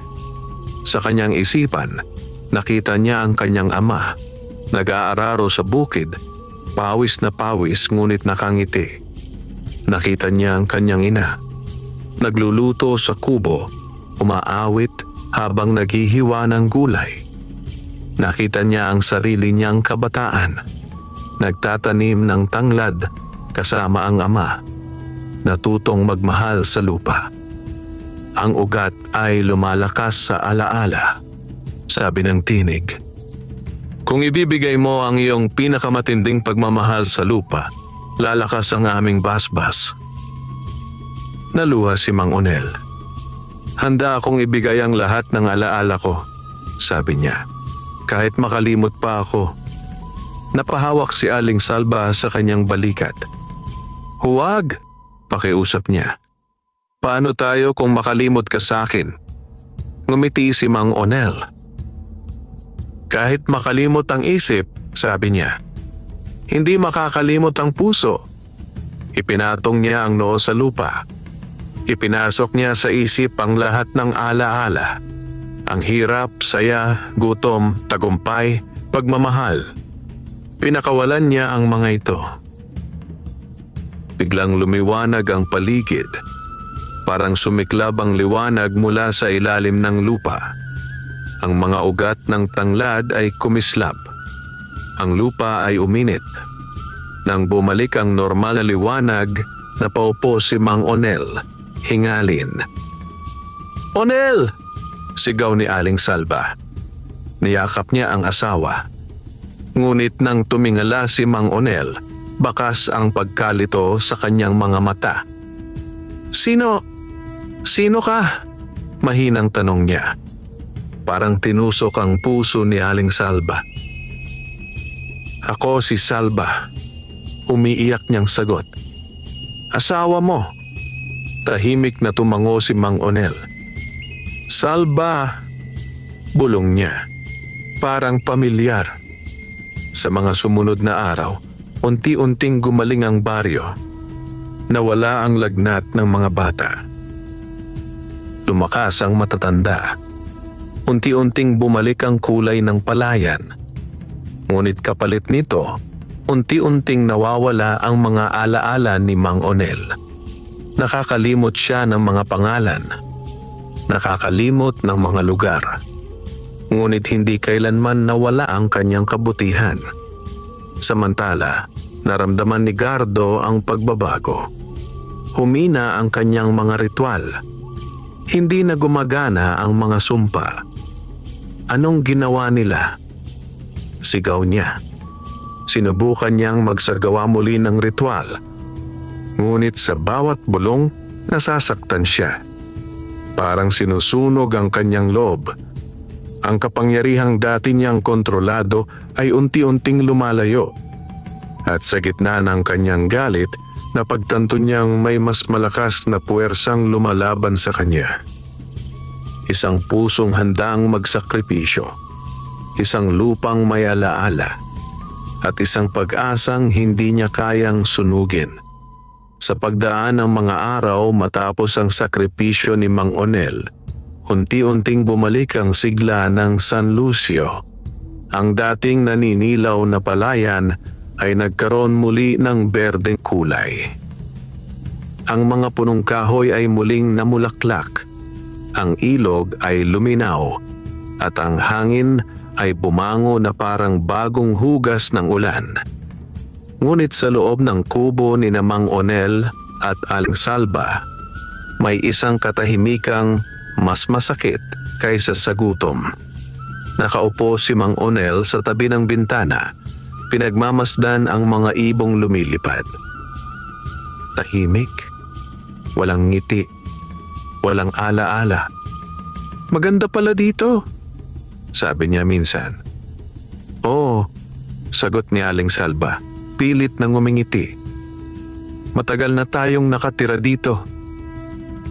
Sa kanyang isipan, nakita niya ang kanyang ama, nag-aararo sa bukid, pawis na pawis ngunit nakangiti. Nakita niya ang kanyang ina, nagluluto sa kubo, umaawit habang naghihiwa ng gulay. Nakita niya ang sarili niyang kabataan, nagtatanim ng tanglad kasama ang ama, natutong magmahal sa lupa. Ang ugat ay lumalakas sa alaala. Sabi ng tinig, "Kung ibibigay mo ang iyong pinakamatinding pagmamahal sa lupa, lalakas ang aming basbas." Naluha si Mang Onel. "Handa akong ibigay ang lahat ng alaala ko," sabi niya. "Kahit makalimot pa ako." Napahawak si Aling Salva sa kanyang balikat. "Huwag!" pakiusap niya. "Paano tayo kung makalimot ka sa akin?" Ngumiti si Mang Onel. "Kahit makalimot ang isip," sabi niya, "hindi makakalimot ang puso." Ipinatong niya ang noo sa lupa. Ipinasok niya sa isip ang lahat ng alaala. Ang hirap, saya, gutom, tagumpay, pagmamahal. Pinakawalan niya ang mga ito. Biglang lumiwanag ang paligid. Parang sumiklab ang liwanag mula sa ilalim ng lupa. Ang mga ugat ng tanglad ay kumislap. Ang lupa ay uminit. Nang bumalik ang normal na liwanag, napaupo si Mang Onel, hingalin. "Onel!" sigaw ni Aling Salva. Niyakap niya ang asawa. Ngunit nang tumingala si Mang Onel, bakas ang pagkalito sa kanyang mga mata. Sino ka?" mahinang tanong niya. Parang tinusok ang puso ni Aling Salva. "Ako si Salva," umiiyak niyang sagot. "Asawa mo." Tahimik na tumango si Mang Onel. "Salva," bulong niya. Parang pamilyar. Sa mga sumunod na araw, unti-unting gumaling ang baryo. Nawala ang lagnat ng mga bata. Lumakas ang matatanda. Unti-unting bumalik ang kulay ng palayan. Ngunit kapalit nito, unti-unting nawawala ang mga alaala ni Mang Onel. Nakakalimot siya ng mga pangalan. nakakalimot ng mga lugar. Ngunit hindi kailanman nawala ang kanyang kabutihan. Samantala, naramdaman ni Gardo ang pagbabago. Humina ang kanyang mga ritual. Hindi na gumagana ang mga sumpa. Anong ginawa nila? Sigaw niya. Sinubukan niyang magsagawa muli ng ritual. Ngunit sa bawat bulong, nasasaktan siya. Parang sinusunog ang kanyang loob. Ang kapangyarihang dati niyang kontrolado ay unti-unting lumalayo. At sa gitna ng kanyang galit, napagtanto niyang may mas malakas na puwersang lumalaban sa kanya. Isang pusong handang magsakripisyo, isang lupang may alaala, at isang pag-asang hindi niya kayang sunugin. Sa pagdaan ng mga araw matapos ang sakripisyo ni Mang Onel, unti-unting bumalik ang sigla ng San Lucio. Ang dating naninilaw na palayan ay nagkaroon muli ng berdeng kulay. Ang mga punong kahoy ay muling namulaklak. Ang ilog ay luminaw at ang hangin ay bumango na parang bagong hugas ng ulan. Ngunit sa loob ng kubo ni Mang Onel at Aling Salva, may isang katahimikang mas masakit kaysa sa gutom. Nakaupo si Mang Onel sa tabi ng bintana, pinagmamasdan ang mga ibong lumilipad. Tahimik, walang ngiti, walang alaala. "Maganda pala dito," sabi niya minsan. "Oo," sagot ni Aling Salva, pilit na ngumingiti. "Matagal na tayong nakatira dito."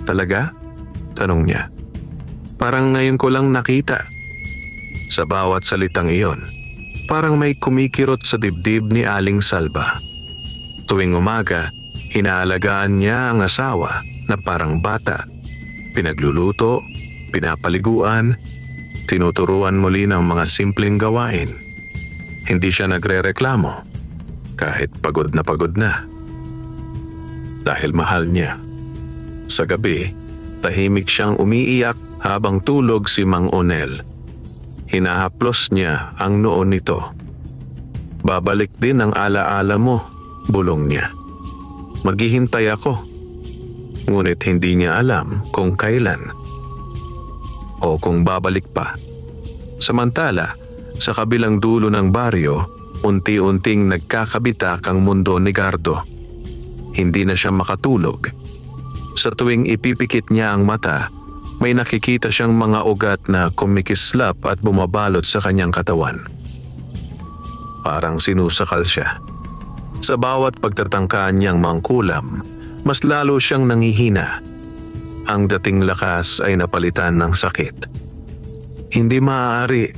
"Talaga?" tanong niya. "Parang ngayon ko lang nakita." Sa bawat salitang iyon, parang may kumikirot sa dibdib ni Aling Salva. Tuwing umaga, inaalagaan niya ang asawa na parang bata. Pinagluluto, pinapaliguan, tinuturuan muli ng mga simpleng gawain. Hindi siya nagrereklamo kahit pagod na. Dahil mahal niya. Sa gabi, tahimik siyang umiiyak habang tulog si Mang Onel. Hinahaplos niya ang noo nito. "Babalik din ang alaala mo," bulong niya. "Maghihintay ako." Ngunit hindi niya alam kung kailan o kung babalik pa. Samantala, sa kabilang dulo ng baryo, unti-unting nagkakabitak ang mundo ni Gardo. Hindi na siya makatulog. Sa tuwing ipipikit niya ang mata, may nakikita siyang mga ugat na kumikislap at bumabalot sa kanyang katawan. Parang sinusakal siya. Sa bawat pagtatangkaan niyang mangkulam, mas lalo siyang nanghihina. Ang dating lakas ay napalitan ng sakit. Hindi maaari.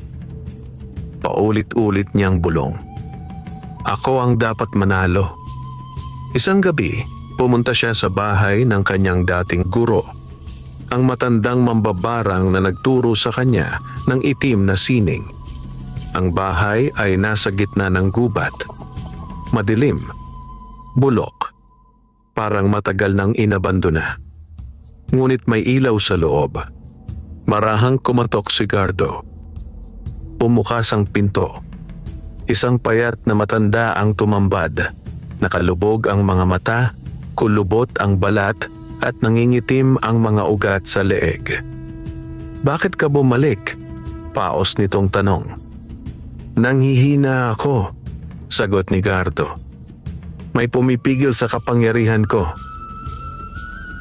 Paulit-ulit niyang bulong. "Ako ang dapat manalo." Isang gabi, pumunta siya sa bahay ng kanyang dating guro. Ang matandang mambabarang na nagturo sa kanya ng itim na sining. Ang bahay ay nasa gitna ng gubat. Madilim, bulok, parang matagal nang inabandona. Ngunit may ilaw sa loob. Marahang kumatok si Gardo. Pumukas ang pinto. Isang payat na matanda ang tumambad. Nakalubog ang mga mata, kulubot ang balat, at nangingitim ang mga ugat sa leeg. "Bakit ka bumalik?" paos nitong tanong. "Nanghihina ako," sagot ni Gardo. "May pumipigil sa kapangyarihan ko."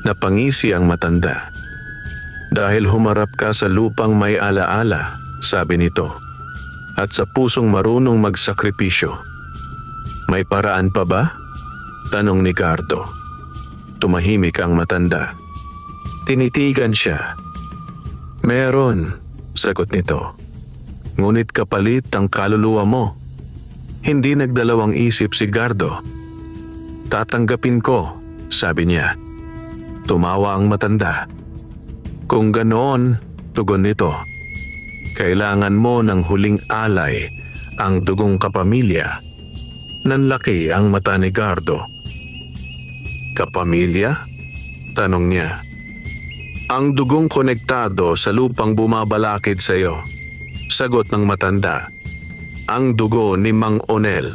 Napangisi ang matanda. "Dahil humarap ka sa lupang may alaala," sabi nito, "at sa pusong marunong magsakripisyo." "May paraan pa ba?" tanong ni Gardo. Tumahimik ang matanda. Tinitigan siya. "Meron," sagot nito. "Ngunit kapalit ang kaluluwa mo." Hindi nagdalawang isip si Gardo. "Tatanggapin ko," sabi niya. Tumawa ang matanda. "Kung ganoon," tugon nito, "kailangan mo ng huling alay, ang dugong kapamilya." Nanlaki ang mata ni Gardo. "Kapamilya?" tanong niya. Ang dugong konektado sa lupang bumabalakid sa iyo. Sagot ng matanda. Ang dugo ni Mang Onel.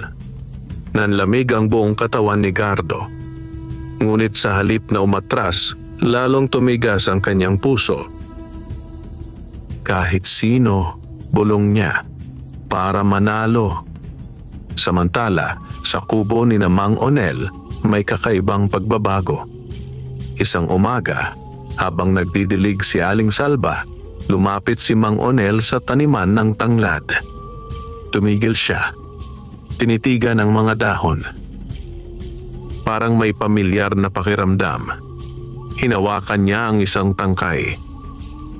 Nanlamig ang buong katawan ni Gardo. Ngunit sa halip na umatras, lalong tumigas ang kanyang puso. Kahit sino, bulong niya para manalo. Samantala, sa kubo ni na Mang Onel, may kakaibang pagbabago. Isang umaga, habang nagdidilig si Aling Salba, lumapit si Mang Onel sa taniman ng tanglad. Tumigil siya. Tinitigan ang mga dahon. Parang may pamilyar na pakiramdam. Hinawakan niya ang isang tangkay.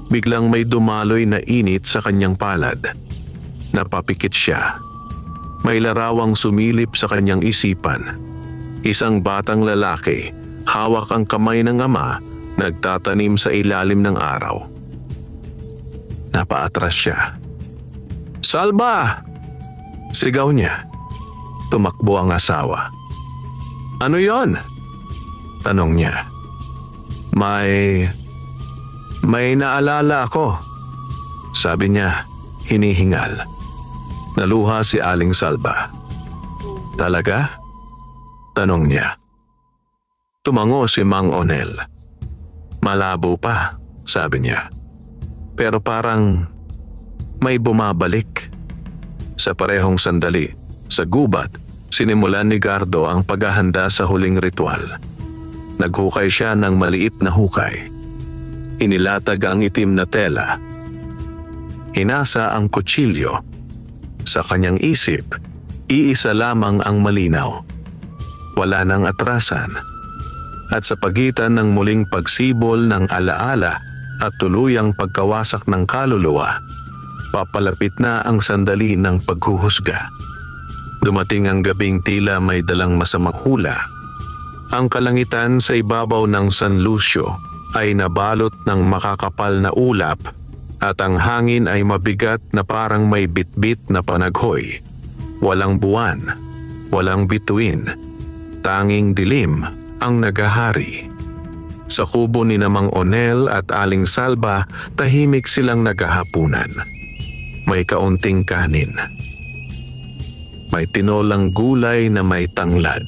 Biglang may dumaloy na init sa kanyang palad. Napapikit siya. May larawang sumilip sa kanyang isipan. Isang batang lalaki, hawak ang kamay ng ama, nagtatanim sa ilalim ng araw. Napaatras siya. "Salba!" Sigaw niya. Tumakbo ang asawa. "Ano yon?" tanong niya. May naalala ako," sabi niya, hinihingal. Naluha si Aling Salba. "Talaga?" tanong niya. Tumango si Mang Onel. "Malabo pa," sabi niya. "Pero parang may bumabalik." Sa parehong sandali, sa gubat, sinimulan ni Gardo ang paghahanda sa huling ritual. Naghukay siya ng maliit na hukay. Inilatag ang itim na tela. Hinasa ang kutsilyo. Sa kanyang isip, iisa lamang ang malinaw. Wala nang atrasan. At sa pagitan ng muling pagsibol ng alaala at tuluyang pagkawasak ng kaluluwa, papalapit na ang sandali ng paghuhusga. Dumating ang gabing tila may dalang masamang hula. Ang kalangitan sa ibabaw ng San Lucio ay nabalot ng makakapal na ulap at ang hangin ay mabigat na parang may bitbit na panaghoy. Walang buwan, walang bituin, tanging dilim ang nagahari. Sa kubo ni Mang Onel at Aling Salba, tahimik silang naghahapunan. May kaunting kanin. May tinolang gulay na may tanglad.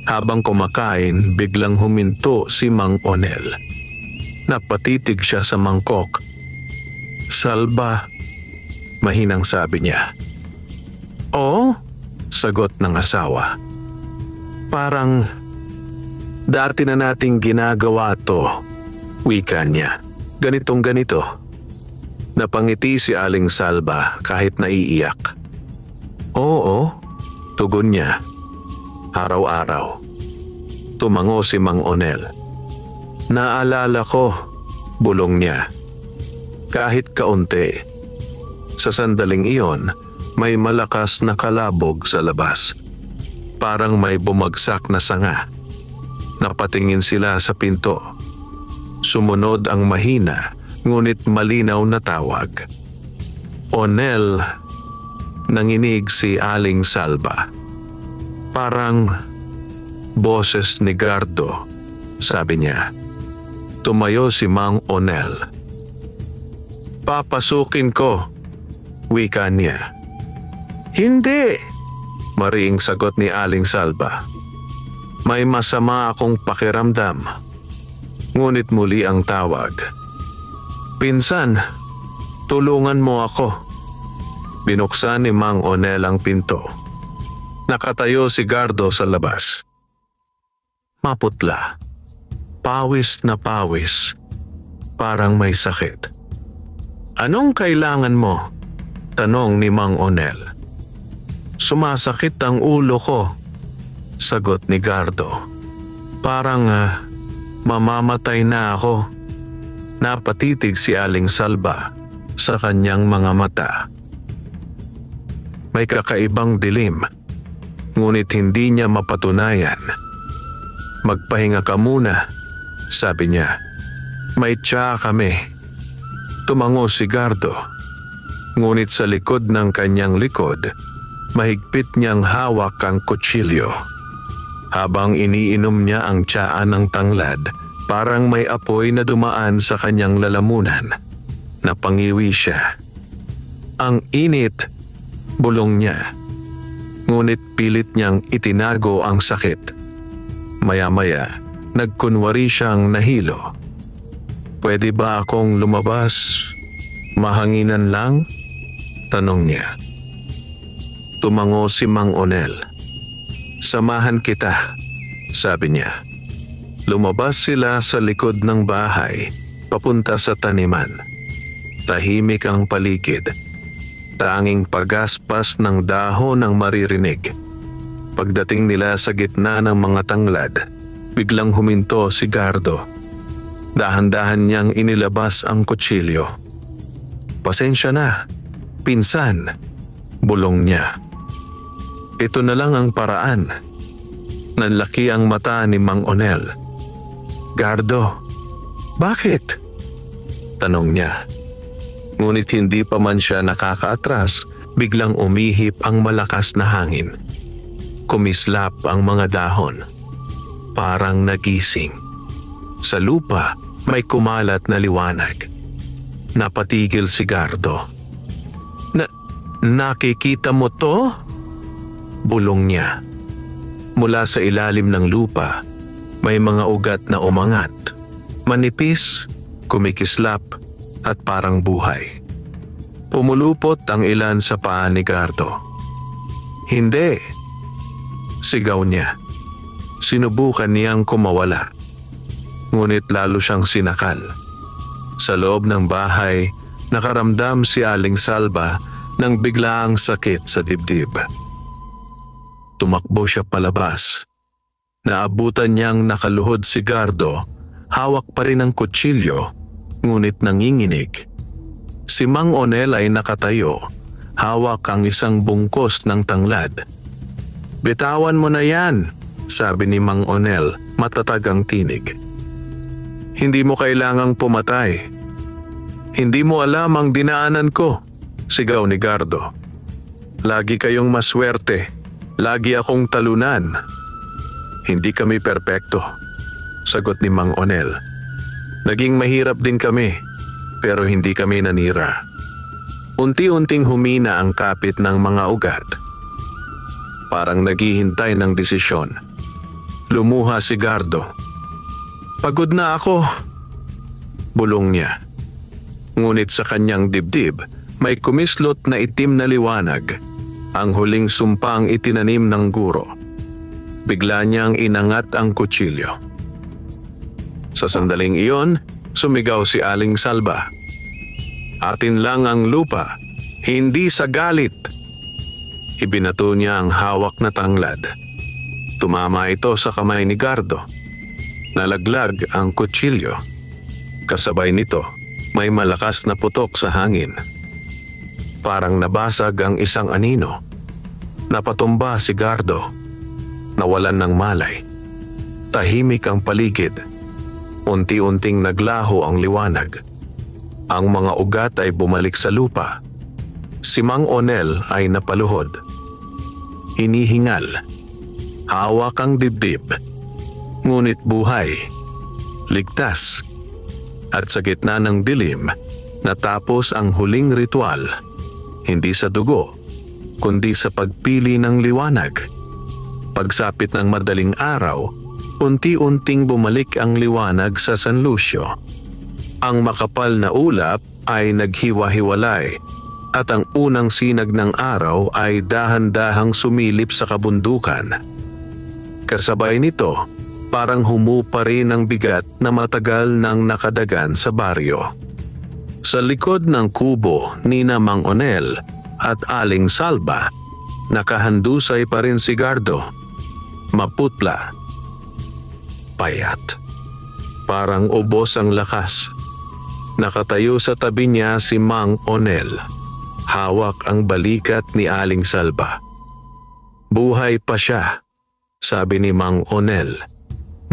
Habang kumakain, biglang huminto si Mang Onel. Napatitig siya sa mangkok. "Salba," mahinang sabi niya. "Oo," sagot ng asawa. "Parang dati na nating ginagawa to," wika niya. "Ganitong ganito." Napangiti si Aling Salba kahit naiiyak. "Oo," tugon niya. "Araw-araw." Tumango si Mang Onel. "Naalala ko," bulong niya. Kahit kaunti. Sa sandaling iyon, may malakas na kalabog sa labas. Parang may bumagsak na sanga. Napatingin sila sa pinto. Sumunod ang mahina, ngunit malinaw na tawag. "Onel," nanginig si Aling Salba. Parang boses ni Gardo, sabi niya. Tumayo si Mang Onel. "Papasukin ko," wika niya. "Hindi," mariing sagot ni Aling Salba. "May masama akong pakiramdam." Ngunit muli ang tawag. "Pinsan, tulungan mo ako." Binuksan ni Mang Onel ang pinto. Nakatayo si Gardo sa labas. Maputla. Pawis na pawis. Parang may sakit. "Anong kailangan mo?" tanong ni Mang Onel. "Sumasakit ang ulo ko," sagot ni Gardo. "Parang mamamatay na ako." Napatitig si Aling Salba sa kanyang mga mata. May kakaibang dilim, ngunit hindi niya mapatunayan. "Magpahinga ka muna," sabi niya. "May tsa kami." Tumango si Gardo, ngunit sa likod ng kanyang likod, mahigpit niyang hawak ang kutsilyo. Habang iniinom niya ang tsaa ng tanglad, Parang may apoy na dumaan sa kanyang lalamunan. Napangiwi siya. Ang init, bulong niya. Ngunit pilit niyang itinago ang sakit. Maya-maya, nagkunwari siyang nahilo. Pwede ba akong lumabas? Mahanginan lang? Tanong niya. Tumango si Mang Onel. Samahan kita, sabi niya. Lumabas sila sa likod ng bahay, papunta sa taniman. Tahimik ang paligid. Tanging pagaspas ng dahon ang maririnig. Pagdating nila sa gitna ng mga tanglad, biglang huminto si Gardo. Dahan-dahan niyang inilabas ang kutsilyo. Pasensya na, pinsan, bulong niya. Ito na lang ang paraan. Nanlaki ang mata ni Mang Onel. Gardo, bakit? Tanong niya. Ngunit hindi pa man siya nakakaatras, biglang umihip ang malakas na hangin. Kumislap ang mga dahon. Parang nagising. Sa lupa, may kumalat na liwanag. Napatigil si Gardo. Nakikita mo to? Bulong niya. Mula sa ilalim ng lupa, may mga ugat na umangat. Manipis, kumikislap, at parang buhay. Pumulupot ang ilan sa paa ni Gardo. Hindi! Sigaw niya. Sinubukan niyang kumawala. Ngunit lalo siyang sinakal. Sa loob ng bahay, nakaramdam si Aling Salva ng biglaang sakit sa dibdib. Tumakbo siya palabas. Naabutan niyang nakaluhod si Gardo, hawak pa rin ang kutsilyo, ngunit nanginginig. Si Mang Onel ay nakatayo, hawak ang isang bungkos ng tanglad. Bitawan mo na yan, sabi ni Mang Onel, matatag ang tinig. Hindi mo kailangang pumatay. Hindi mo alam ang dinaanan ko, sigaw ni Gardo. Lagi kayong maswerte, lagi akong talunan. Hindi kami perpekto, sagot ni Mang Onel. Naging mahirap din kami, pero hindi kami nanira. Unti-unting humina ang kapit ng mga ugat. Parang naghihintay ng desisyon. Lumuha si Gardo. Pagod na ako, bulong niya. Ngunit sa kanyang dibdib, may kumislot na itim na liwanag, ang huling sumpang itinanim ng guro. Bigla niyang inangat ang kutsilyo. Sa sandaling iyon, sumigaw si Aling Salva. Atin lang ang lupa, hindi sa galit. Ibinato niya ang hawak na tanglad. Tumama ito sa kamay ni Gardo. Nalaglag ang kutsilyo. Kasabay nito, may malakas na putok sa hangin. Parang nabasag ang isang anino. Napatumba si Gardo. Nawalan ng malay. Tahimik ang paligid. Unti-unting naglaho ang liwanag. Ang mga ugat ay bumalik sa lupa. Si Mang Onel ay napaluhod. Hinihingal. Hawak ang dibdib. Ngunit buhay. Ligtas. At sa gitna ng dilim, natapos ang huling ritual. Hindi sa dugo, kundi sa pagpili ng liwanag. Pagsapit ng madaling araw, unti-unting bumalik ang liwanag sa San Lucio. Ang makapal na ulap ay naghiwa-hiwalay at ang unang sinag ng araw ay dahan-dahang sumilip sa kabundukan. Kasabay nito, parang humupa rin ang bigat na matagal nang nakadagan sa baryo. Sa likod ng kubo ni Mang Onel at Aling Salva, nakahandusay pa rin si Gardo. Maputla. Payat. Parang ubos ang lakas. Nakatayo sa tabi niya si Mang Onel. Hawak ang balikat ni Aling Salva. Buhay pa siya, sabi ni Mang Onel.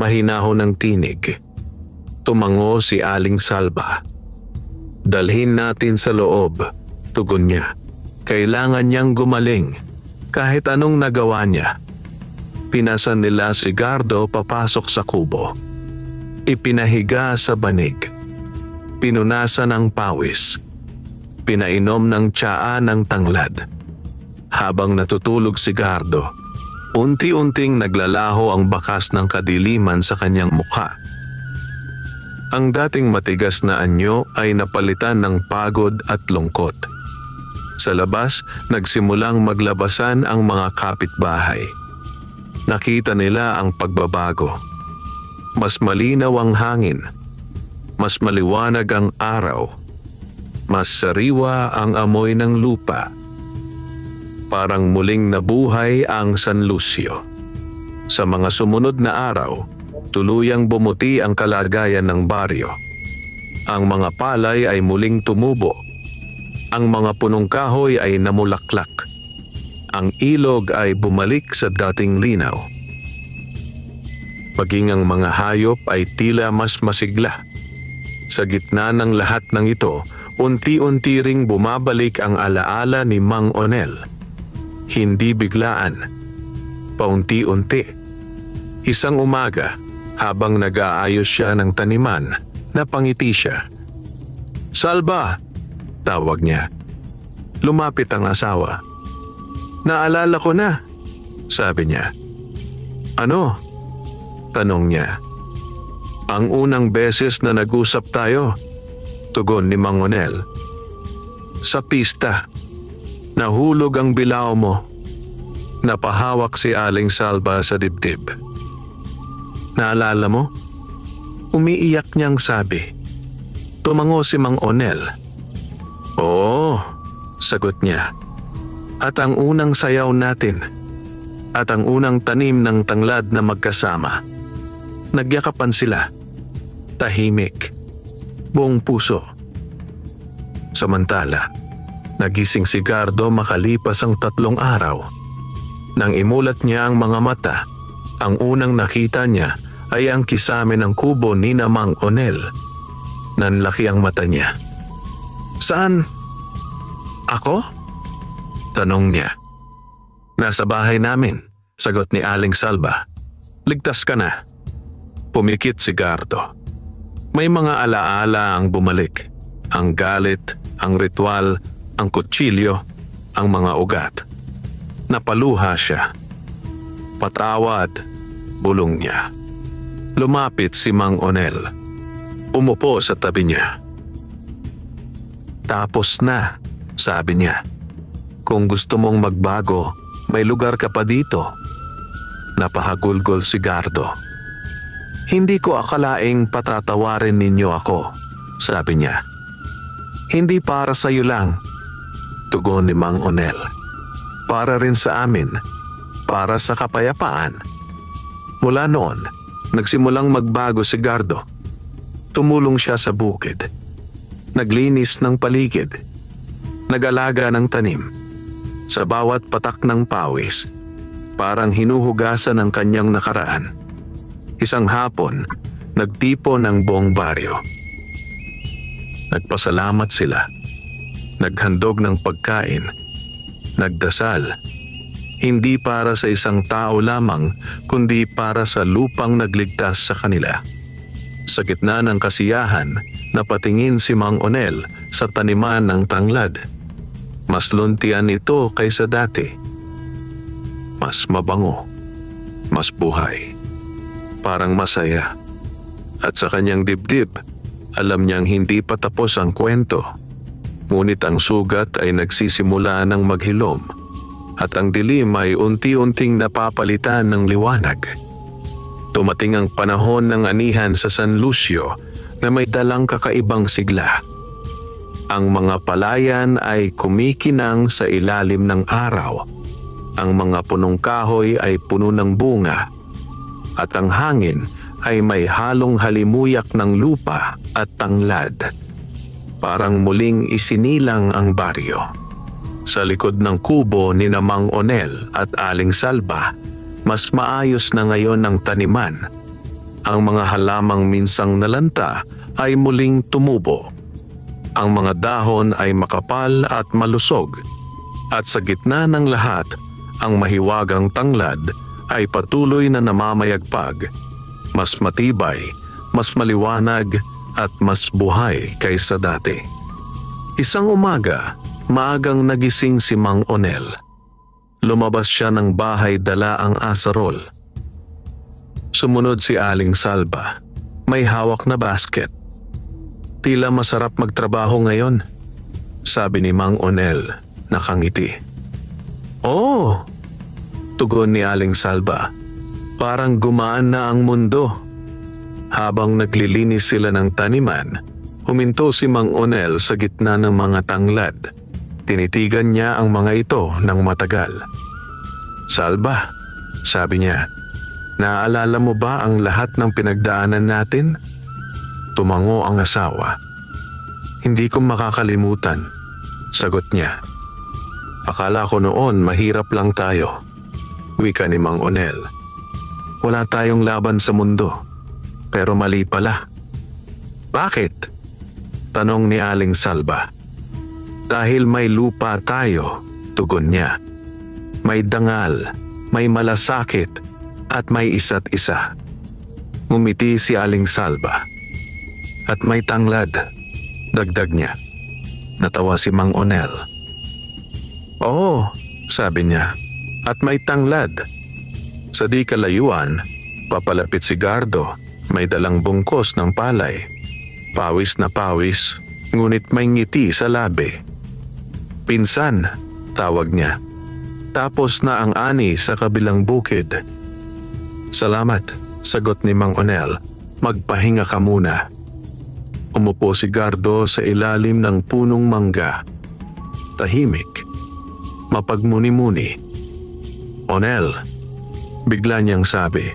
Mahinahon ng tinig. Tumango si Aling Salva. Dalhin natin sa loob, tugon niya. Kailangan niyang gumaling, kahit anong nagawa niya. Pinasan nila si Gardo papasok sa kubo. Ipinahiga sa banig. Pinunasan ng pawis. Pinainom ng tsaa ng tanglad. Habang natutulog si Gardo, unti-unting naglalaho ang bakas ng kadiliman sa kanyang mukha. Ang dating matigas na anyo ay napalitan ng pagod at lungkot. Sa labas, nagsimulang maglabasan ang mga kapitbahay. Nakita nila ang pagbabago. Mas malinaw ang hangin. Mas maliwanag ang araw. Mas sariwa ang amoy ng lupa. Parang muling nabuhay ang San Lucio. Sa mga sumunod na araw, tuluyang bumuti ang kalagayan ng baryo. Ang mga palay ay muling tumubo. Ang mga punong kahoy ay namulaklak. Ang ilog ay bumalik sa dating linaw. Maging ang mga hayop ay tila mas masigla. Sa gitna ng lahat ng ito, unti-unti ring bumabalik ang alaala ni Mang Onel. Hindi biglaan. Paunti-unti. Isang umaga, habang nag-aayos siya ng taniman, napangiti siya. "Salba!" tawag niya. Lumapit ang asawa. "Naalala ko na," sabi niya. "Ano?" tanong niya. "Ang unang beses na nag-usap tayo," tugon ni Mang Onel. "Sa pista. Nahulog ang bilao mo." Napahawak si Aling Salba sa dibdib. "Naalala mo?" Umiiyak niyang sabi. Tumango si Mang Onel. "Oo," sagot niya. "At ang unang sayaw natin. At ang unang tanim ng tanglad na magkasama." Nagyakapan sila. Tahimik. Buong puso. Samantala, nagising si Gardo makalipas ang 3 araw. Nang imulat niya ang mga mata, ang unang nakita niya ay ang kisame ng kubo ni Mang Onel. Nanlaki ang mata niya. "Saan?" "Ako?" tanong niya. "Nasa bahay namin," sagot ni Aling Salba. "Ligtas ka na." Pumikit si Gardo. May mga alaala ang bumalik. Ang galit, ang ritual, ang kutsilyo, ang mga ugat. Napaluha siya. "Patawad," bulong niya. Lumapit si Mang Onel. Umupo sa tabi niya. "Tapos na," sabi niya. "Kung gusto mong magbago, may lugar ka pa dito." Napahagulgol si Gardo. "Hindi ko akalaing patatawarin ninyo ako," sabi niya. "Hindi para sa iyo lang," tugon ni Mang Onel. "Para rin sa amin, para sa kapayapaan." Mula noon, nagsimulang magbago si Gardo. Tumulong siya sa bukid. Naglinis ng paligid. Nag-alaga ng tanim. Sa bawat patak ng pawis, parang hinuhugasan ang kanyang nakaraan. Isang hapon, nagtipon ang buong baryo. Nagpasalamat sila. Naghandog ng pagkain. Nagdasal. Hindi para sa isang tao lamang, kundi para sa lupang nagligtas sa kanila. Sa gitna ng kasiyahan, napatingin si Mang Onel sa taniman ng tanglad. Mas luntian ito kaysa dati. Mas mabango. Mas buhay. Parang masaya. At sa kanyang dibdib, alam niyang hindi pa tapos ang kwento. Ngunit ang sugat ay nagsisimula ng maghilom. At ang dilim ay unti-unting napapalitan ng liwanag. Tumating ang panahon ng anihan sa San Lucio na may dalang kakaibang sigla. Ang mga palayan ay kumikinang sa ilalim ng araw. Ang mga punong kahoy ay puno ng bunga. At ang hangin ay may halong halimuyak ng lupa at tanglad. Parang muling isinilang ang baryo. Sa likod ng kubo ni Mang Onel at Aling Salba, mas maayos na ngayon ang taniman. Ang mga halamang minsang nalanta ay muling tumubo. Ang mga dahon ay makapal at malusog. At sa gitna ng lahat, ang mahiwagang tanglad ay patuloy na namamayagpag, mas matibay, mas maliwanag at mas buhay kaysa dati. Isang umaga, maagang nagising si Mang Onel. Lumabas siya ng bahay dala ang asarol. Sumunod si Aling Salva, may hawak na basket. Tila masarap magtrabaho ngayon, sabi ni Mang Onel, nakangiti. Oo, tugon ni Aling Salva, parang gumaan na ang mundo. Habang naglilinis sila ng taniman, huminto si Mang Onel sa gitna ng mga tanglad. Tinitigan niya ang mga ito ng matagal. Salva, sabi niya, naaalala mo ba ang lahat ng pinagdaanan natin? Tumango ang asawa. Hindi ko makakalimutan, sagot niya. Akala ko noon mahirap lang tayo, wika ni Mang Onel. Wala tayong laban sa mundo, pero mali pala. Bakit? Tanong ni Aling Salva. Dahil may lupa tayo, tugon niya. May dangal, may malasakit, at may isa't isa. Ngumiti si Aling Salva. At may tanglad, dagdag niya. Natawa si Mang Onel. Oo, sabi niya, at may tanglad. Sa di kalayuan, papalapit si Gardo, may dalang bungkos ng palay. Pawis na pawis, ngunit may ngiti sa labi. Pinsan, tawag niya. Tapos na ang ani sa kabilang bukid. Salamat, sagot ni Mang Onel. Magpahinga ka muna. Umupo si Gardo sa ilalim ng punong mangga. Tahimik. Mapagmuni-muni. Onel, bigla niyang sabi.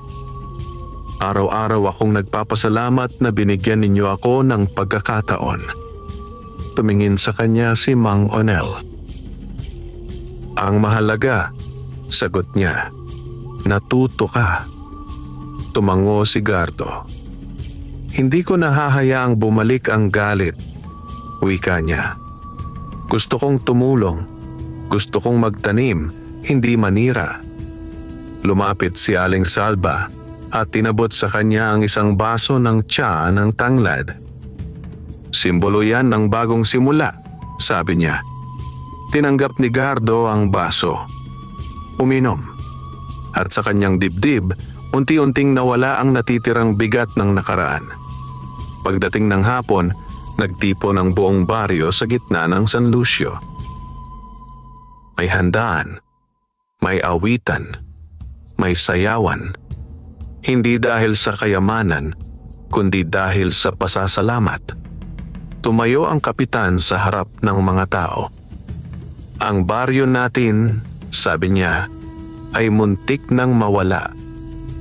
Araw-araw akong nagpapasalamat na binigyan ninyo ako ng pagkakataon. Tumingin sa kanya si Mang Onel. Ang mahalaga, sagot niya, natuto ka. Tumango si Gardo. Hindi ko nahahayaang bumalik ang galit, wika niya. Gusto kong tumulong, gusto kong magtanim, hindi manira. Lumapit si Aling Salva at tinabot sa kanya ang isang baso ng tsa ng tanglad. Simbolo yan ng bagong simula, sabi niya. Tinanggap ni Gardo ang baso. Uminom. At sa kanyang dibdib, unti-unting nawala ang natitirang bigat ng nakaraan. Pagdating ng hapon, nagtipo ng buong baryo sa gitna ng San Lucio. May handaan, may awitan, may sayawan. Hindi dahil sa kayamanan, kundi dahil sa pasasalamat. Tumayo ang kapitan sa harap ng mga tao. Ang baryo natin, sabi niya, ay muntik nang mawala.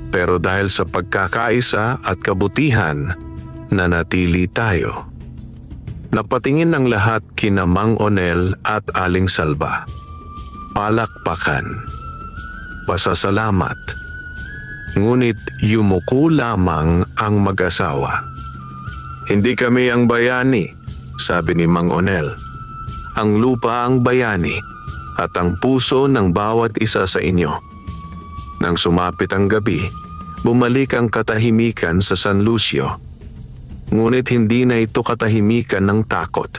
Pero dahil sa pagkakaisa at kabutihan, nanatili tayo. Napatingin ng lahat kina Mang Onel at Aling Salva. Palakpakan. Pasasalamat. Ngunit yumuko lamang ang mag-asawa. Hindi kami ang bayani, sabi ni Mang Onel. Ang lupa ang bayani at ang puso ng bawat isa sa inyo. Nang sumapit ang gabi, bumalik ang katahimikan sa San Lucio. Ngunit hindi na ito katahimikan ng takot.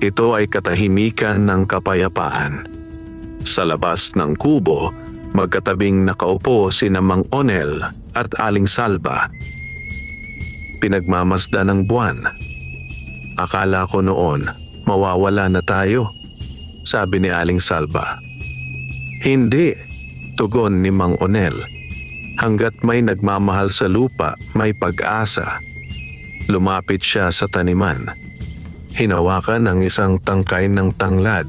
Ito ay katahimikan ng kapayapaan. Sa labas ng kubo, magkatabing nakaupo sina Mang Onel at Aling Salva. Pinagmamasdan ng buwan. Akala ko noon, mawawala na tayo, sabi ni Aling Salva. Hindi, tugon ni Mang Onel. Hanggat may nagmamahal sa lupa, may pag-asa. Lumapit siya sa taniman. Hinawakan ang isang tangkay ng tanglad.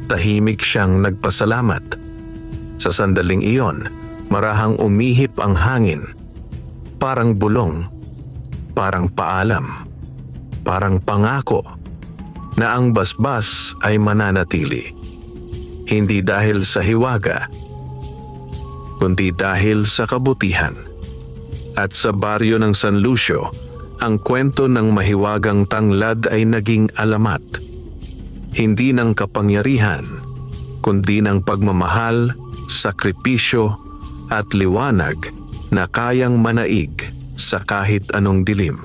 Tahimik siyang nagpasalamat. Sa sandaling iyon, marahang umihip ang hangin. Parang bulong, parang paalam, parang pangako na ang basbas ay mananatili. Hindi dahil sa hiwaga, kundi dahil sa kabutihan. At sa baryo ng San Lucio, ang kwento ng mahiwagang tanglad ay naging alamat. Hindi ng kapangyarihan, kundi ng pagmamahal, sakripisyo at liwanag na kayang manaig sa kahit anong dilim.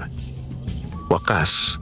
Wakas,